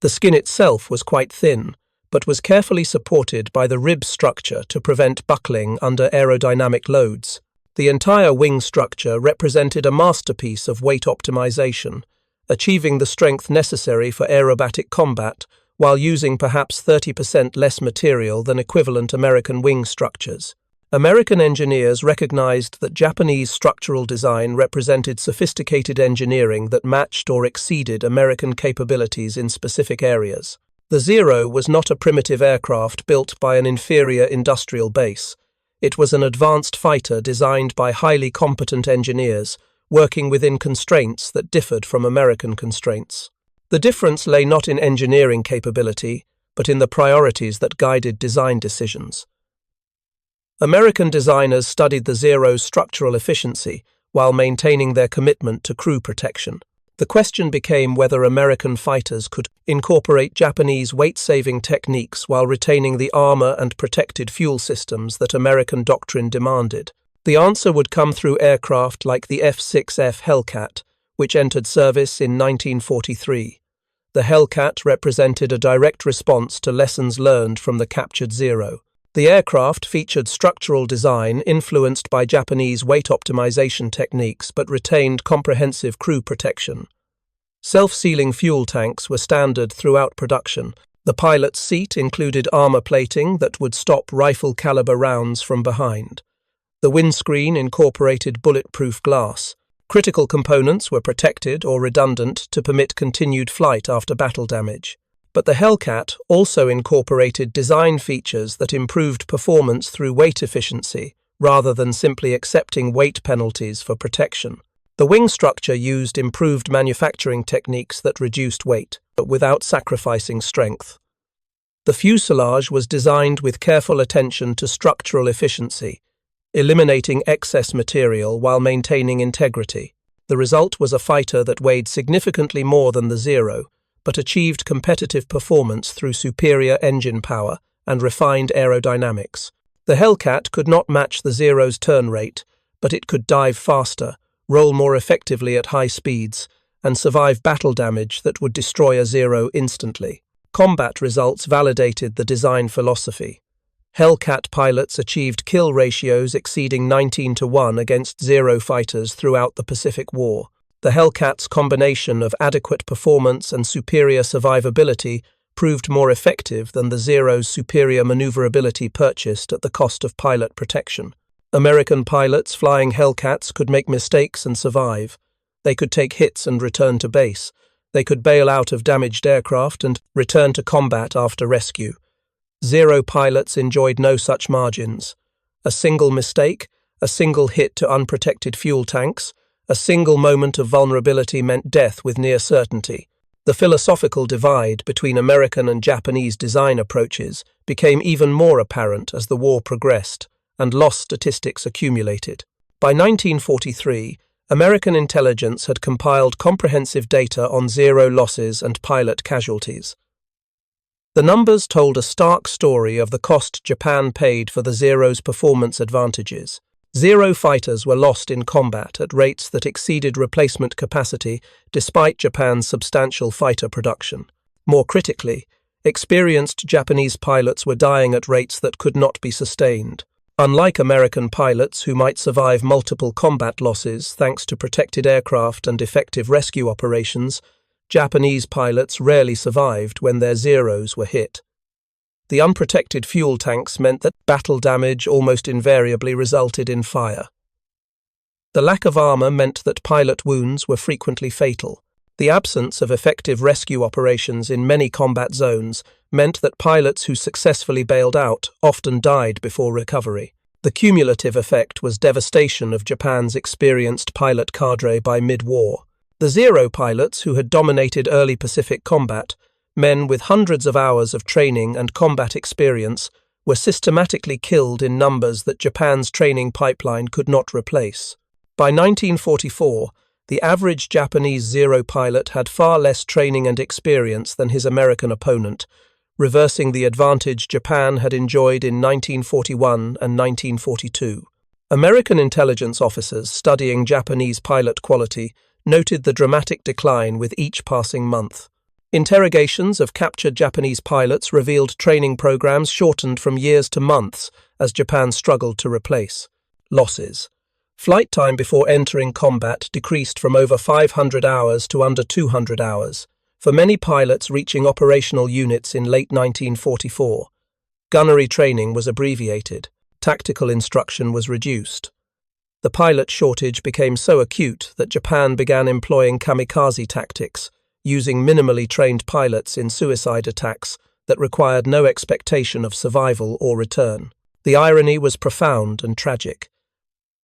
The skin itself was quite thin, but was carefully supported by the rib structure to prevent buckling under aerodynamic loads. The entire wing structure represented a masterpiece of weight optimization, achieving the strength necessary for aerobatic combat while using perhaps 30% less material than equivalent American wing structures. American engineers recognized that Japanese structural design represented sophisticated engineering that matched or exceeded American capabilities in specific areas. The Zero was not a primitive aircraft built by an inferior industrial base. It was an advanced fighter designed by highly competent engineers, working within constraints that differed from American constraints. The difference lay not in engineering capability, but in the priorities that guided design decisions. American designers studied the Zero's structural efficiency while maintaining their commitment to crew protection. The question became whether American fighters could incorporate Japanese weight-saving techniques while retaining the armor and protected fuel systems that American doctrine demanded. The answer would come through aircraft like the F-6F Hellcat, which entered service in 1943. The Hellcat represented a direct response to lessons learned from the captured Zero. The aircraft featured structural design influenced by Japanese weight optimization techniques but retained comprehensive crew protection. Self-sealing fuel tanks were standard throughout production. The pilot's seat included armor plating that would stop rifle-caliber rounds from behind. The windscreen incorporated bulletproof glass. Critical components were protected or redundant to permit continued flight after battle damage. But the Hellcat also incorporated design features that improved performance through weight efficiency, rather than simply accepting weight penalties for protection. The wing structure used improved manufacturing techniques that reduced weight, but without sacrificing strength. The fuselage was designed with careful attention to structural efficiency, eliminating excess material while maintaining integrity. The result was a fighter that weighed significantly more than the Zero, but achieved competitive performance through superior engine power and refined aerodynamics. The Hellcat could not match the Zero's turn rate, but it could dive faster, roll more effectively at high speeds, and survive battle damage that would destroy a Zero instantly. Combat results validated the design philosophy. Hellcat pilots achieved kill ratios exceeding 19-1 against Zero fighters throughout the Pacific War. The Hellcat's combination of adequate performance and superior survivability proved more effective than the Zero's superior maneuverability purchased at the cost of pilot protection. American pilots flying Hellcats could make mistakes and survive. They could take hits and return to base. They could bail out of damaged aircraft and return to combat after rescue. Zero pilots enjoyed no such margins. A single mistake, a single hit to unprotected fuel tanks, a single moment of vulnerability meant death with near certainty. The philosophical divide between American and Japanese design approaches became even more apparent as the war progressed and loss statistics accumulated. By 1943, American intelligence had compiled comprehensive data on Zero losses and pilot casualties. The numbers told a stark story of the cost Japan paid for the Zero's performance advantages. Zero fighters were lost in combat at rates that exceeded replacement capacity despite Japan's substantial fighter production. More critically, experienced Japanese pilots were dying at rates that could not be sustained. Unlike American pilots who might survive multiple combat losses thanks to protected aircraft and effective rescue operations, Japanese pilots rarely survived when their Zeros were hit. The unprotected fuel tanks meant that battle damage almost invariably resulted in fire. The lack of armor meant that pilot wounds were frequently fatal. The absence of effective rescue operations in many combat zones meant that pilots who successfully bailed out often died before recovery. The cumulative effect was devastation of Japan's experienced pilot cadre by mid-war. The Zero pilots who had dominated early Pacific combat, men with hundreds of hours of training and combat experience, were systematically killed in numbers that Japan's training pipeline could not replace. By 1944, the average Japanese Zero pilot had far less training and experience than his American opponent, reversing the advantage Japan had enjoyed in 1941 and 1942. American intelligence officers studying Japanese pilot quality noted the dramatic decline with each passing month. Interrogations of captured Japanese pilots revealed training programs shortened from years to months as Japan struggled to replace. Losses. Flight time before entering combat decreased from over 500 hours to under 200 hours, for many pilots reaching operational units in late 1944. Gunnery training was abbreviated. Tactical instruction was reduced. The pilot shortage became so acute that Japan began employing kamikaze tactics, using minimally trained pilots in suicide attacks that required no expectation of survival or return. The irony was profound and tragic.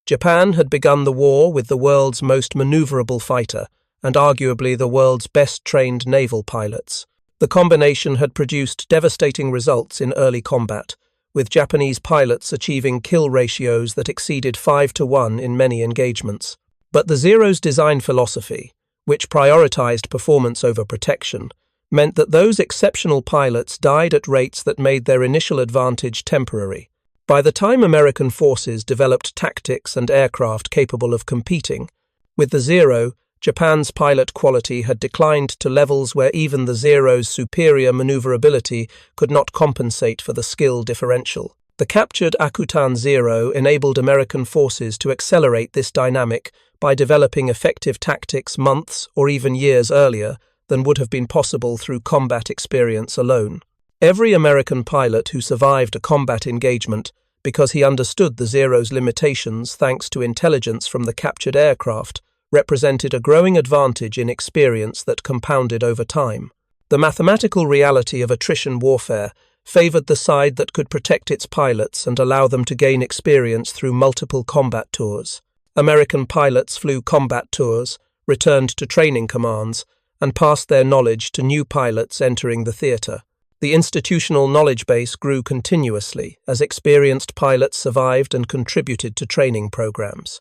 Japan had begun the war with the world's most maneuverable fighter and arguably the world's best-trained naval pilots. The combination had produced devastating results in early combat, with Japanese pilots achieving kill ratios that exceeded 5-1 in many engagements. But the Zero's design philosophy, which prioritized performance over protection, meant that those exceptional pilots died at rates that made their initial advantage temporary. By the time American forces developed tactics and aircraft capable of competing, with the Zero, Japan's pilot quality had declined to levels where even the Zero's superior maneuverability could not compensate for the skill differential. The captured Akutan Zero enabled American forces to accelerate this dynamic by developing effective tactics months or even years earlier than would have been possible through combat experience alone. Every American pilot who survived a combat engagement because he understood the Zero's limitations thanks to intelligence from the captured aircraft, represented a growing advantage in experience that compounded over time. The mathematical reality of attrition warfare favored the side that could protect its pilots and allow them to gain experience through multiple combat tours. American pilots flew combat tours, returned to training commands, and passed their knowledge to new pilots entering the theater. The institutional knowledge base grew continuously as experienced pilots survived and contributed to training programs.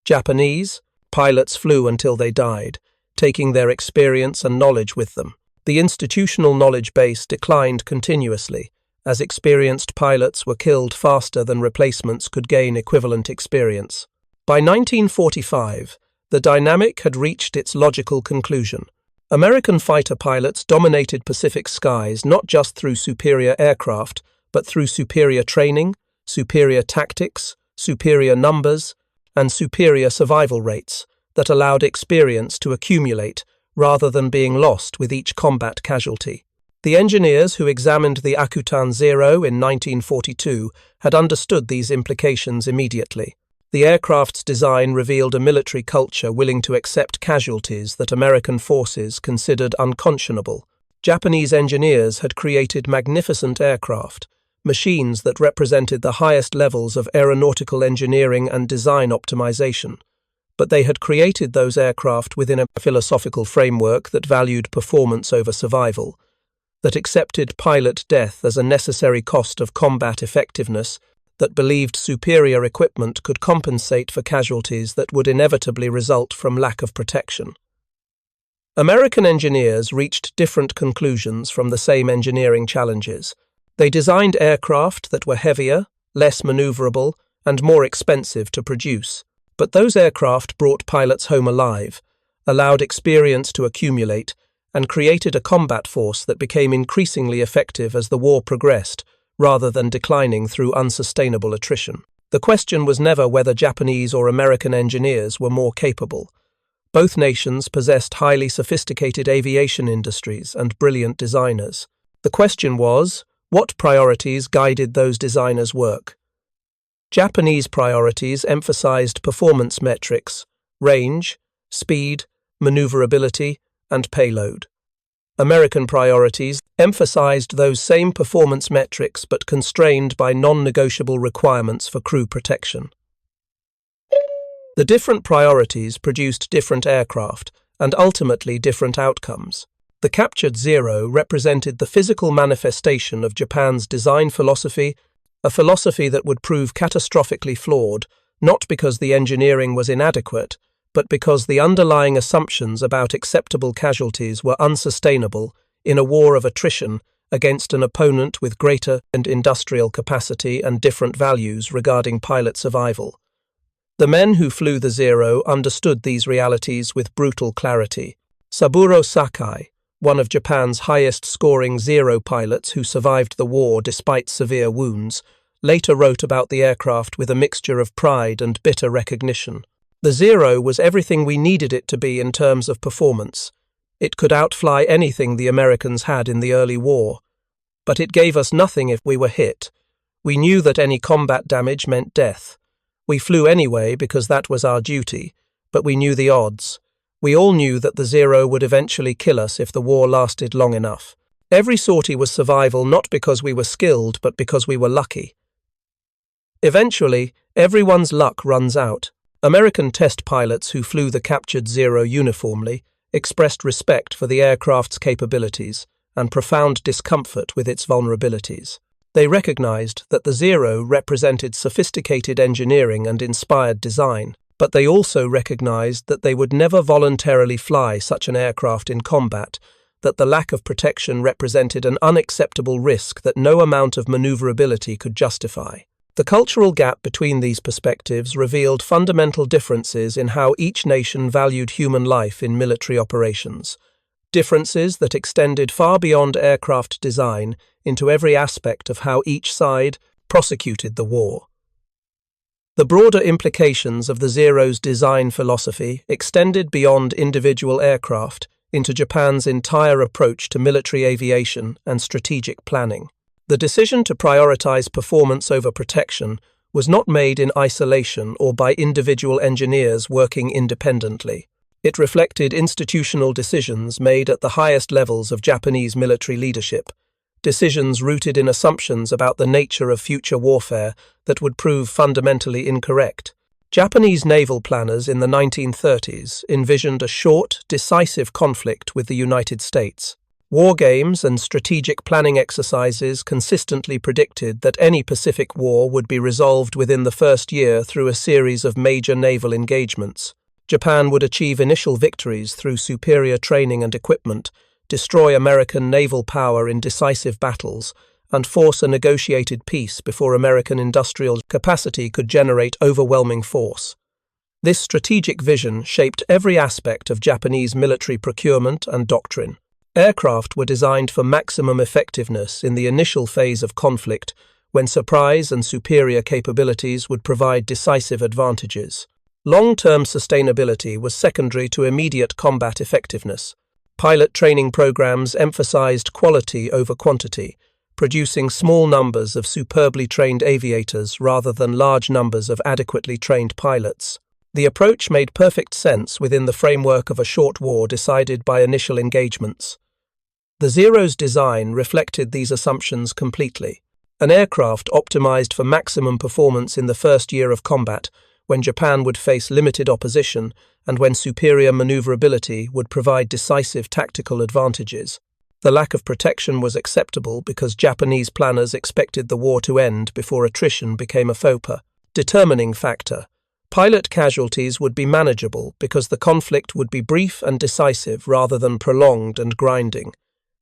Japanese pilots flew until they died, taking their experience and knowledge with them. The institutional knowledge base declined continuously as experienced pilots were killed faster than replacements could gain equivalent experience. By 1945, the dynamic had reached its logical conclusion. American fighter pilots dominated Pacific skies not just through superior aircraft, but through superior training, superior tactics, superior numbers, and superior survival rates that allowed experience to accumulate rather than being lost with each combat casualty. The engineers who examined the Akutan Zero in 1942 had understood these implications immediately. The aircraft's design revealed a military culture willing to accept casualties that American forces considered unconscionable. Japanese engineers had created magnificent aircraft, machines that represented the highest levels of aeronautical engineering and design optimization. But they had created those aircraft within a philosophical framework that valued performance over survival, that accepted pilot death as a necessary cost of combat effectiveness, that believed superior equipment could compensate for casualties that would inevitably result from lack of protection. American engineers reached different conclusions from the same engineering challenges. They designed aircraft that were heavier, less maneuverable, and more expensive to produce. But those aircraft brought pilots home alive, allowed experience to accumulate, and created a combat force that became increasingly effective as the war progressed, rather than declining through unsustainable attrition. The question was never whether Japanese or American engineers were more capable. Both nations possessed highly sophisticated aviation industries and brilliant designers. The question was, what priorities guided those designers' work? Japanese priorities emphasized performance metrics, range, speed, maneuverability, and payload. American priorities emphasized those same performance metrics but constrained by non-negotiable requirements for crew protection. The different priorities produced different aircraft and ultimately different outcomes. The captured Zero represented the physical manifestation of Japan's design philosophy, a philosophy that would prove catastrophically flawed, not because the engineering was inadequate, but because the underlying assumptions about acceptable casualties were unsustainable in a war of attrition against an opponent with greater and industrial capacity and different values regarding pilot survival. The men who flew the Zero understood these realities with brutal clarity. Saburo Sakai, one of Japan's highest-scoring Zero pilots who survived the war despite severe wounds, later wrote about the aircraft with a mixture of pride and bitter recognition. The Zero was everything we needed it to be in terms of performance. It could outfly anything the Americans had in the early war. But it gave us nothing if we were hit. We knew that any combat damage meant death. We flew anyway because that was our duty, but we knew the odds. We all knew that the Zero would eventually kill us if the war lasted long enough. Every sortie was survival not because we were skilled, but because we were lucky. Eventually, everyone's luck runs out. American test pilots who flew the captured Zero uniformly expressed respect for the aircraft's capabilities and profound discomfort with its vulnerabilities. They recognized that the Zero represented sophisticated engineering and inspired design, but they also recognized that they would never voluntarily fly such an aircraft in combat, that the lack of protection represented an unacceptable risk that no amount of maneuverability could justify. The cultural gap between these perspectives revealed fundamental differences in how each nation valued human life in military operations, differences that extended far beyond aircraft design into every aspect of how each side prosecuted the war. The broader implications of the Zero's design philosophy extended beyond individual aircraft into Japan's entire approach to military aviation and strategic planning. The decision to prioritize performance over protection was not made in isolation or by individual engineers working independently. It reflected institutional decisions made at the highest levels of Japanese military leadership, decisions rooted in assumptions about the nature of future warfare that would prove fundamentally incorrect. Japanese naval planners in the 1930s envisioned a short, decisive conflict with the United States. War games and strategic planning exercises consistently predicted that any Pacific War would be resolved within the first year through a series of major naval engagements. Japan would achieve initial victories through superior training and equipment, destroy American naval power in decisive battles, and force a negotiated peace before American industrial capacity could generate overwhelming force. This strategic vision shaped every aspect of Japanese military procurement and doctrine. Aircraft were designed for maximum effectiveness in the initial phase of conflict, when surprise and superior capabilities would provide decisive advantages. Long-term sustainability was secondary to immediate combat effectiveness. Pilot training programs emphasized quality over quantity, producing small numbers of superbly trained aviators rather than large numbers of adequately trained pilots. The approach made perfect sense within the framework of a short war decided by initial engagements. The Zero's design reflected these assumptions completely. An aircraft optimized for maximum performance in the first year of combat, when Japan would face limited opposition and when superior maneuverability would provide decisive tactical advantages. The lack of protection was acceptable because Japanese planners expected the war to end before attrition became a faux pas. Determining factor. Pilot casualties would be manageable because the conflict would be brief and decisive rather than prolonged and grinding.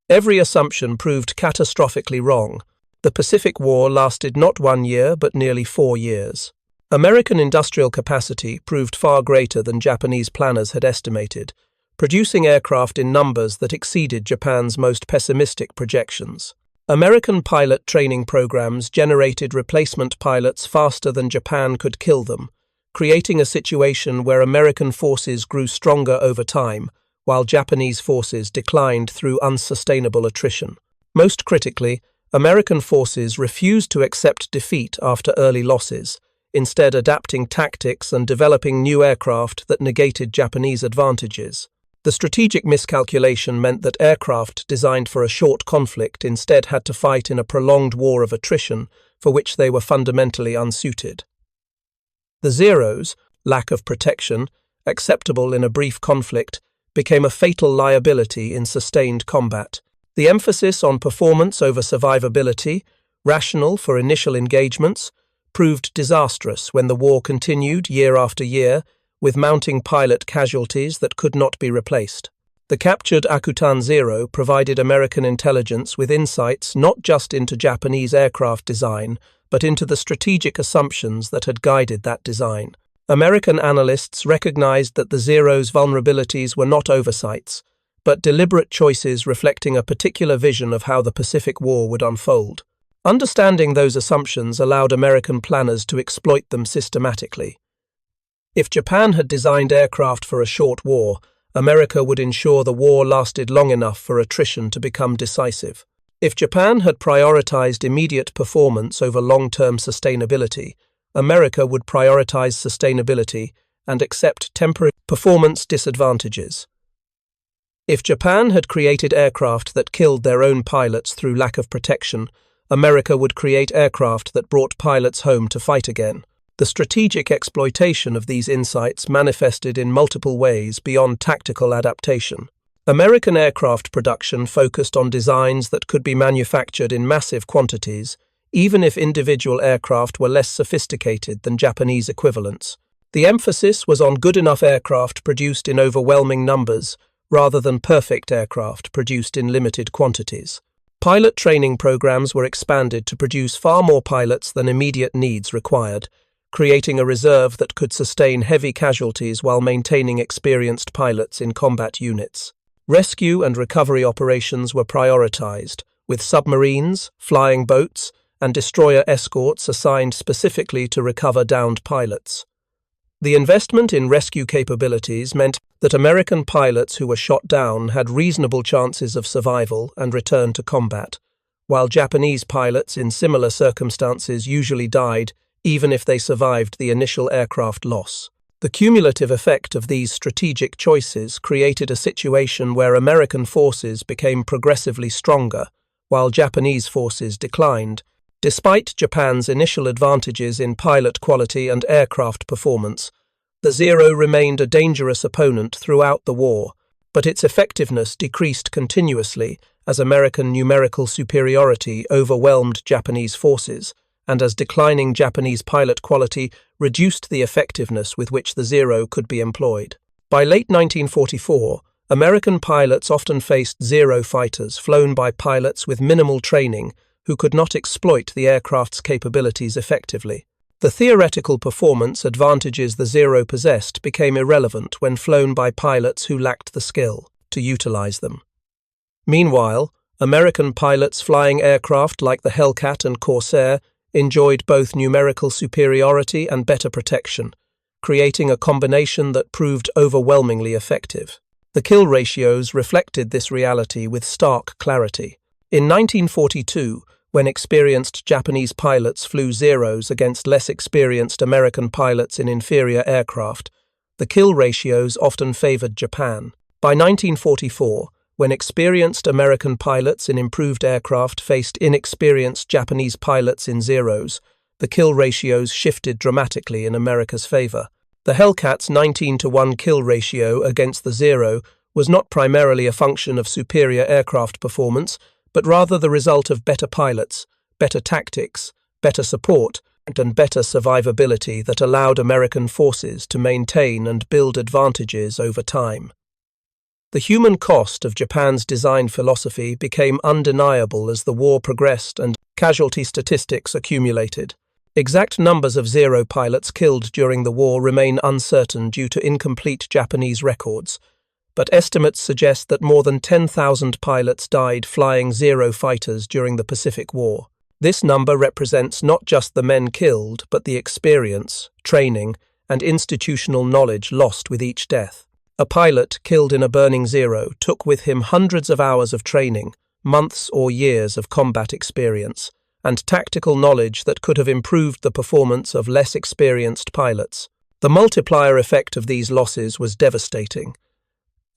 Every assumption proved catastrophically wrong. The Pacific War lasted not 1 year but nearly 4 years. American industrial capacity proved far greater than Japanese planners had estimated, producing aircraft in numbers that exceeded Japan's most pessimistic projections. American pilot training programs generated replacement pilots faster than Japan could kill them, creating a situation where American forces grew stronger over time, while Japanese forces declined through unsustainable attrition. Most critically, American forces refused to accept defeat after early losses, instead adapting tactics and developing new aircraft that negated Japanese advantages. The strategic miscalculation meant that aircraft designed for a short conflict instead had to fight in a prolonged war of attrition for which they were fundamentally unsuited. The Zero's lack of protection, acceptable in a brief conflict, became a fatal liability in sustained combat. The emphasis on performance over survivability, rational for initial engagements, proved disastrous when the war continued year after year, with mounting pilot casualties that could not be replaced. The captured Akutan Zero provided American intelligence with insights not just into Japanese aircraft design, but into the strategic assumptions that had guided that design. American analysts recognized that the Zero's vulnerabilities were not oversights, but deliberate choices reflecting a particular vision of how the Pacific War would unfold. Understanding those assumptions allowed American planners to exploit them systematically. If Japan had designed aircraft for a short war, America would ensure the war lasted long enough for attrition to become decisive. If Japan had prioritized immediate performance over long-term sustainability, America would prioritize sustainability and accept temporary performance disadvantages. If Japan had created aircraft that killed their own pilots through lack of protection, America would create aircraft that brought pilots home to fight again. The strategic exploitation of these insights manifested in multiple ways beyond tactical adaptation. American aircraft production focused on designs that could be manufactured in massive quantities, even if individual aircraft were less sophisticated than Japanese equivalents. The emphasis was on good enough aircraft produced in overwhelming numbers, rather than perfect aircraft produced in limited quantities. Pilot training programs were expanded to produce far more pilots than immediate needs required, creating a reserve that could sustain heavy casualties while maintaining experienced pilots in combat units. Rescue and recovery operations were prioritized, with submarines, flying boats, and destroyer escorts assigned specifically to recover downed pilots. The investment in rescue capabilities meant that American pilots who were shot down had reasonable chances of survival and return to combat, while Japanese pilots in similar circumstances usually died even if they survived the initial aircraft loss. The cumulative effect of these strategic choices created a situation where American forces became progressively stronger, while Japanese forces declined. Despite Japan's initial advantages in pilot quality and aircraft performance, the Zero remained a dangerous opponent throughout the war, but its effectiveness decreased continuously as American numerical superiority overwhelmed Japanese forces, and as declining Japanese pilot quality reduced the effectiveness with which the Zero could be employed. By late 1944, American pilots often faced Zero fighters flown by pilots with minimal training who could not exploit the aircraft's capabilities effectively. The theoretical performance advantages the Zero possessed became irrelevant when flown by pilots who lacked the skill to utilize them. Meanwhile, American pilots flying aircraft like the Hellcat and Corsair enjoyed both numerical superiority and better protection, creating a combination that proved overwhelmingly effective. The kill ratios reflected this reality with stark clarity. In 1942, when experienced Japanese pilots flew Zeros against less experienced American pilots in inferior aircraft, the kill ratios often favored Japan. By 1944, when experienced American pilots in improved aircraft faced inexperienced Japanese pilots in Zeros, the kill ratios shifted dramatically in America's favor. The Hellcat's 19-to-1 kill ratio against the Zero was not primarily a function of superior aircraft performance, but rather the result of better pilots, better tactics, better support, and better survivability that allowed American forces to maintain and build advantages over time. The human cost of Japan's design philosophy became undeniable as the war progressed and casualty statistics accumulated. Exact numbers of Zero pilots killed during the war remain uncertain due to incomplete Japanese records, but estimates suggest that more than 10,000 pilots died flying Zero fighters during the Pacific War. This number represents not just the men killed, but the experience, training, and institutional knowledge lost with each death. A pilot killed in a burning Zero took with him hundreds of hours of training, months or years of combat experience, and tactical knowledge that could have improved the performance of less experienced pilots. The multiplier effect of these losses was devastating.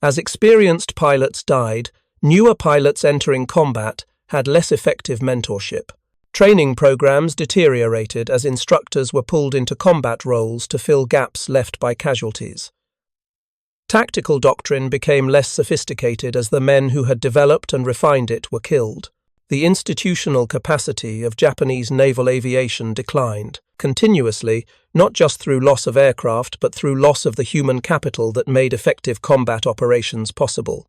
As experienced pilots died, newer pilots entering combat had less effective mentorship. Training programs deteriorated as instructors were pulled into combat roles to fill gaps left by casualties. Tactical doctrine became less sophisticated as the men who had developed and refined it were killed. The institutional capacity of Japanese naval aviation declined continuously, not just through loss of aircraft, but through loss of the human capital that made effective combat operations possible.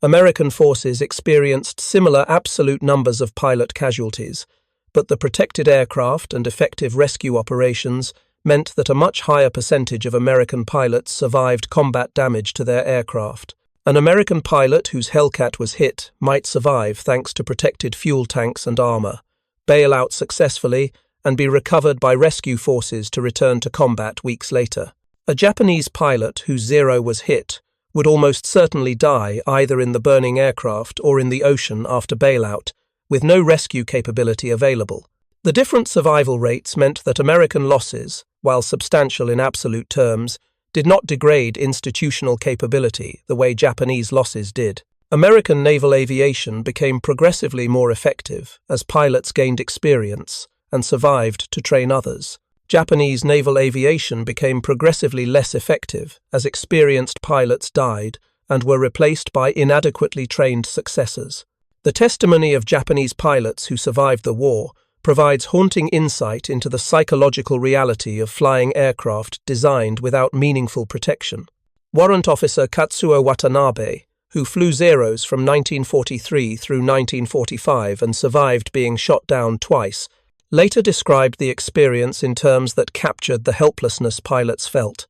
American forces experienced similar absolute numbers of pilot casualties, but the protected aircraft and effective rescue operations meant that a much higher percentage of American pilots survived combat damage to their aircraft. An American pilot whose Hellcat was hit might survive thanks to protected fuel tanks and armor, bail out successfully, and be recovered by rescue forces to return to combat weeks later. A Japanese pilot whose Zero was hit would almost certainly die either in the burning aircraft or in the ocean after bailout, with no rescue capability available. The different survival rates meant that American losses, while substantial in absolute terms, did not degrade institutional capability the way Japanese losses did. American naval aviation became progressively more effective as pilots gained experience and survived to train others. Japanese naval aviation became progressively less effective as experienced pilots died and were replaced by inadequately trained successors. The testimony of Japanese pilots who survived the war provides haunting insight into the psychological reality of flying aircraft designed without meaningful protection. Warrant Officer Katsuo Watanabe, who flew Zeros from 1943 through 1945 and survived being shot down twice, later described the experience in terms that captured the helplessness pilots felt.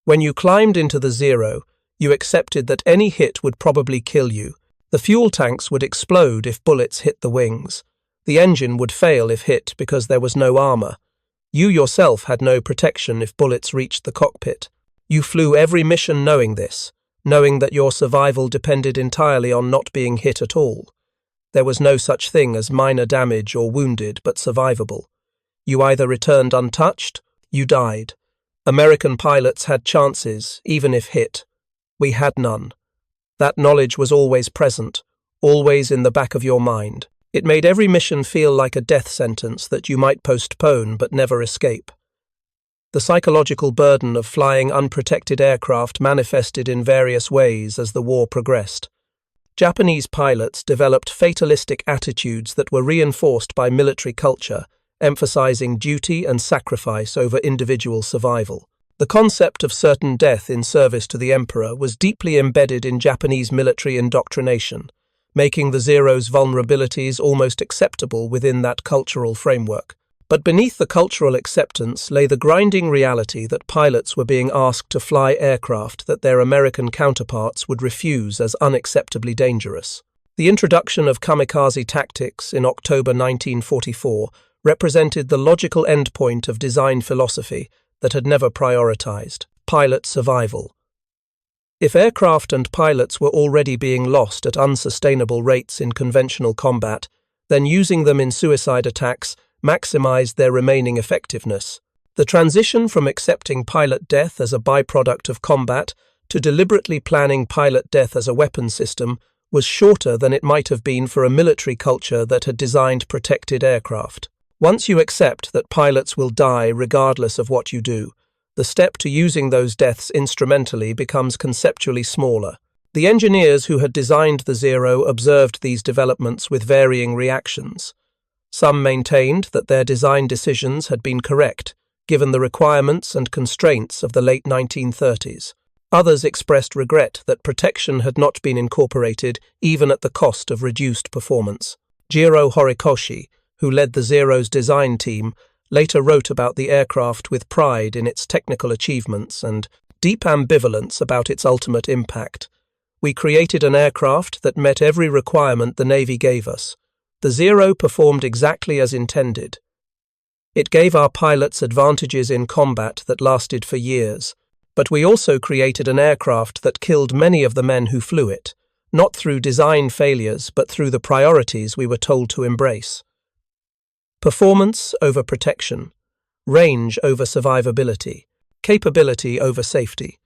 When you climbed into the Zero, you accepted that any hit would probably kill you. The fuel tanks would explode if bullets hit the wings. The engine would fail if hit because there was no armor. You yourself had no protection if bullets reached the cockpit. You flew every mission knowing this, knowing that your survival depended entirely on not being hit at all. There was no such thing as minor damage or wounded, but survivable. You either returned untouched, you died. American pilots had chances, even if hit. We had none. That knowledge was always present, always in the back of your mind. It made every mission feel like a death sentence that you might postpone but never escape. The psychological burden of flying unprotected aircraft manifested in various ways as the war progressed. Japanese pilots developed fatalistic attitudes that were reinforced by military culture, emphasizing duty and sacrifice over individual survival. The concept of certain death in service to the emperor was deeply embedded in Japanese military indoctrination, making the Zero's vulnerabilities almost acceptable within that cultural framework. But beneath the cultural acceptance lay the grinding reality that pilots were being asked to fly aircraft that their American counterparts would refuse as unacceptably dangerous. The introduction of kamikaze tactics in October 1944 represented the logical endpoint of design philosophy that had never prioritized pilot survival. If aircraft and pilots were already being lost at unsustainable rates in conventional combat, then using them in suicide attacks maximized their remaining effectiveness. The transition from accepting pilot death as a byproduct of combat to deliberately planning pilot death as a weapon system was shorter than it might have been for a military culture that had designed protected aircraft. Once you accept that pilots will die regardless of what you do, the step to using those deaths instrumentally becomes conceptually smaller. The engineers who had designed the Zero observed these developments with varying reactions. Some maintained that their design decisions had been correct, given the requirements and constraints of the late 1930s. Others expressed regret that protection had not been incorporated, even at the cost of reduced performance. Jiro Horikoshi, who led the Zero's design team, later wrote about the aircraft with pride in its technical achievements and deep ambivalence about its ultimate impact. We created an aircraft that met every requirement the Navy gave us. The Zero performed exactly as intended. It gave our pilots advantages in combat that lasted for years, but we also created an aircraft that killed many of the men who flew it, not through design failures but through the priorities we were told to embrace. Performance over protection, range over survivability, capability over safety.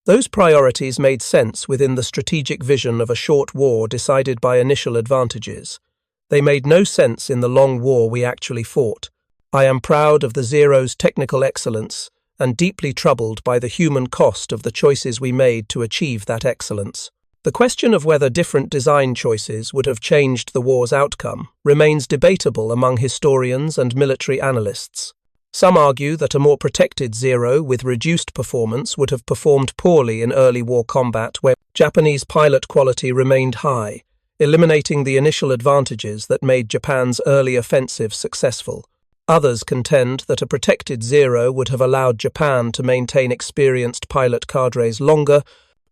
Those priorities made sense within the strategic vision of a short war decided by initial advantages. They made no sense in the long war we actually fought. I am proud of the Zero's technical excellence and deeply troubled by the human cost of the choices we made to achieve that excellence. The question of whether different design choices would have changed the war's outcome remains debatable among historians and military analysts. Some argue that a more protected Zero with reduced performance would have performed poorly in early war combat where Japanese pilot quality remained high, eliminating the initial advantages that made Japan's early offensive successful. Others contend that a protected Zero would have allowed Japan to maintain experienced pilot cadres longer,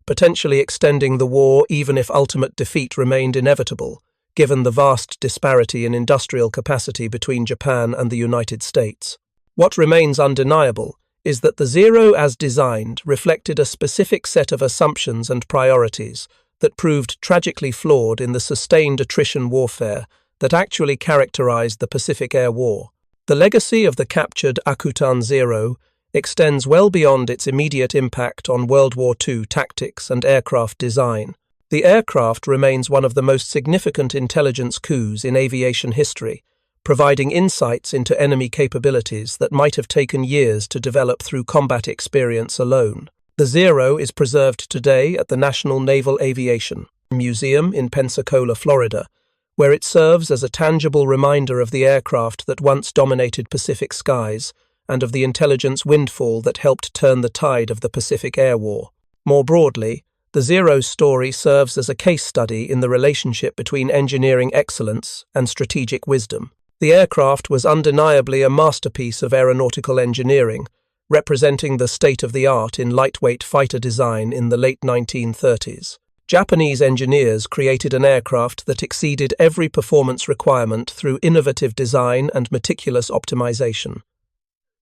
potentially extending the war even if ultimate defeat remained inevitable, given the vast disparity in industrial capacity between Japan and the United States. What remains undeniable is that the Zero as designed reflected a specific set of assumptions and priorities that proved tragically flawed in the sustained attrition warfare that actually characterized the Pacific Air War. The legacy of the captured Akutan Zero extends well beyond its immediate impact on World War II tactics and aircraft design. The aircraft remains one of the most significant intelligence coups in aviation history, providing insights into enemy capabilities that might have taken years to develop through combat experience alone. The Zero is preserved today at the National Naval Aviation Museum in Pensacola, Florida, where it serves as a tangible reminder of the aircraft that once dominated Pacific skies and of the intelligence windfall that helped turn the tide of the Pacific Air War. More broadly, the Zero's story serves as a case study in the relationship between engineering excellence and strategic wisdom. The aircraft was undeniably a masterpiece of aeronautical engineering, representing the state-of-the-art in lightweight fighter design in the late 1930s. Japanese engineers created an aircraft that exceeded every performance requirement through innovative design and meticulous optimization.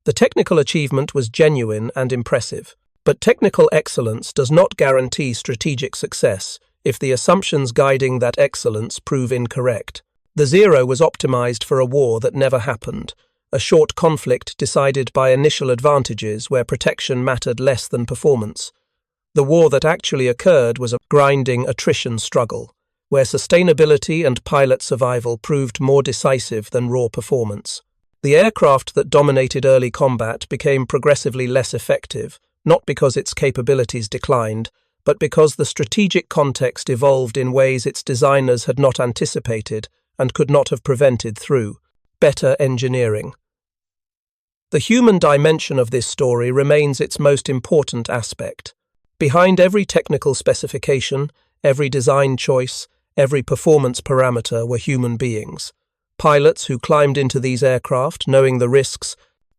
The technical achievement was genuine and impressive, but technical excellence does not guarantee strategic success if the assumptions guiding that excellence prove incorrect. The Zero was optimized for a war that never happened, a short conflict decided by initial advantages where protection mattered less than performance. The war that actually occurred was a grinding attrition struggle, where sustainability and pilot survival proved more decisive than raw performance. The aircraft that dominated early combat became progressively less effective, not because its capabilities declined, but because the strategic context evolved in ways its designers had not anticipated and could not have prevented through better engineering. The human dimension of this story remains its most important aspect. Behind every technical specification, every design choice, every performance parameter were human beings. Pilots who climbed into these aircraft, knowing the risks,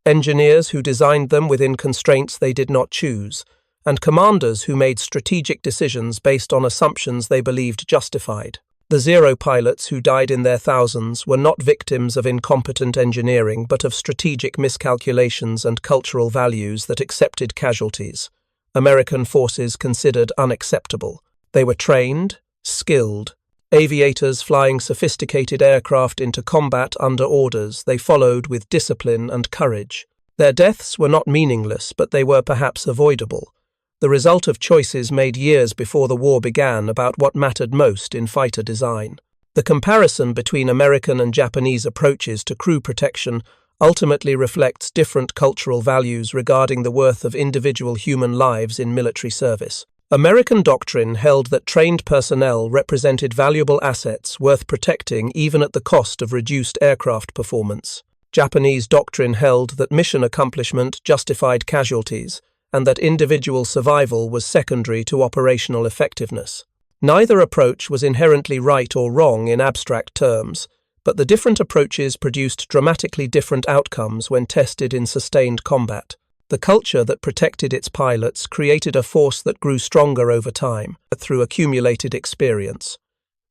engineers who designed them within constraints they did not choose, and commanders who made strategic decisions based on assumptions they believed justified. The Zero pilots who died in their thousands were not victims of incompetent engineering but of strategic miscalculations and cultural values that accepted casualties. American forces considered unacceptable. They were trained, skilled, aviators flying sophisticated aircraft into combat under orders they followed with discipline and courage. Their deaths were not meaningless, but they were perhaps avoidable, the result of choices made years before the war began about what mattered most in fighter design. The comparison between American and Japanese approaches to crew protection ultimately reflects different cultural values regarding the worth of individual human lives in military service. American doctrine held that trained personnel represented valuable assets worth protecting even at the cost of reduced aircraft performance. Japanese doctrine held that mission accomplishment justified casualties, and that individual survival was secondary to operational effectiveness. Neither approach was inherently right or wrong in abstract terms, but the different approaches produced dramatically different outcomes when tested in sustained combat. The culture that protected its pilots created a force that grew stronger over time, through accumulated experience.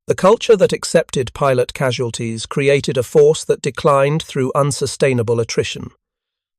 The culture that accepted pilot casualties created a force that declined through unsustainable attrition.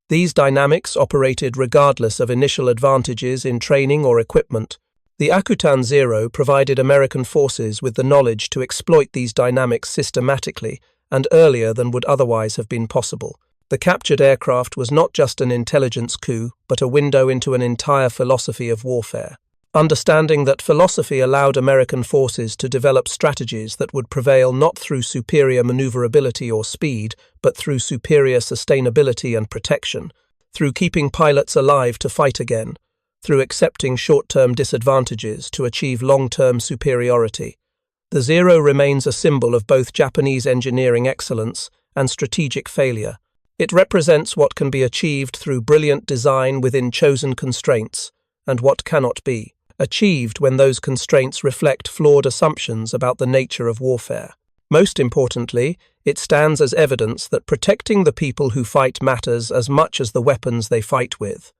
These dynamics operated regardless of initial advantages in training or equipment. The Akutan Zero provided American forces with the knowledge to exploit these dynamics systematically and earlier than would otherwise have been possible. The captured aircraft was not just an intelligence coup, but a window into an entire philosophy of warfare. Understanding that philosophy allowed American forces to develop strategies that would prevail not through superior maneuverability or speed, but through superior sustainability and protection, through keeping pilots alive to fight again, through accepting short-term disadvantages to achieve long-term superiority. The Zero remains a symbol of both Japanese engineering excellence and strategic failure. It represents what can be achieved through brilliant design within chosen constraints, and what cannot be achieved when those constraints reflect flawed assumptions about the nature of warfare. Most importantly, it stands as evidence that protecting the people who fight matters as much as the weapons they fight with.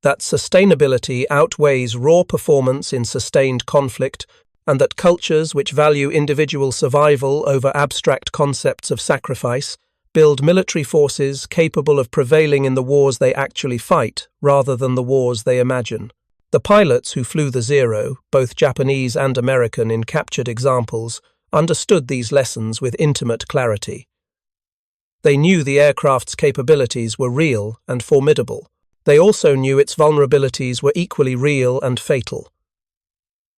That sustainability outweighs raw performance in sustained conflict, and that cultures which value individual survival over abstract concepts of sacrifice build military forces capable of prevailing in the wars they actually fight rather than the wars they imagine. The pilots who flew the Zero, both Japanese and American in captured examples, understood these lessons with intimate clarity. They knew the aircraft's capabilities were real and formidable. They also knew its vulnerabilities were equally real and fatal.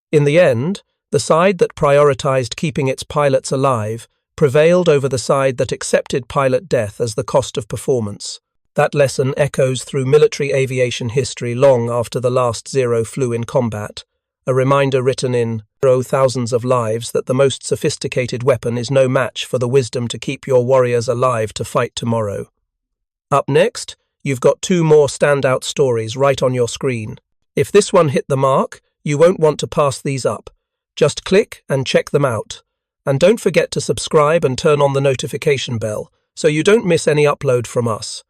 In the end, the side that prioritized keeping its pilots alive prevailed over the side that accepted pilot death as the cost of performance. That lesson echoes through military aviation history long after the last Zero flew in combat, a reminder written in thousands of lives that the most sophisticated weapon is no match for the wisdom to keep your warriors alive to fight tomorrow. Up next, you've got two more standout stories right on your screen. If this one hit the mark, you won't want to pass these up. Just click and check them out. And don't forget to subscribe and turn on the notification bell so you don't miss any upload from us.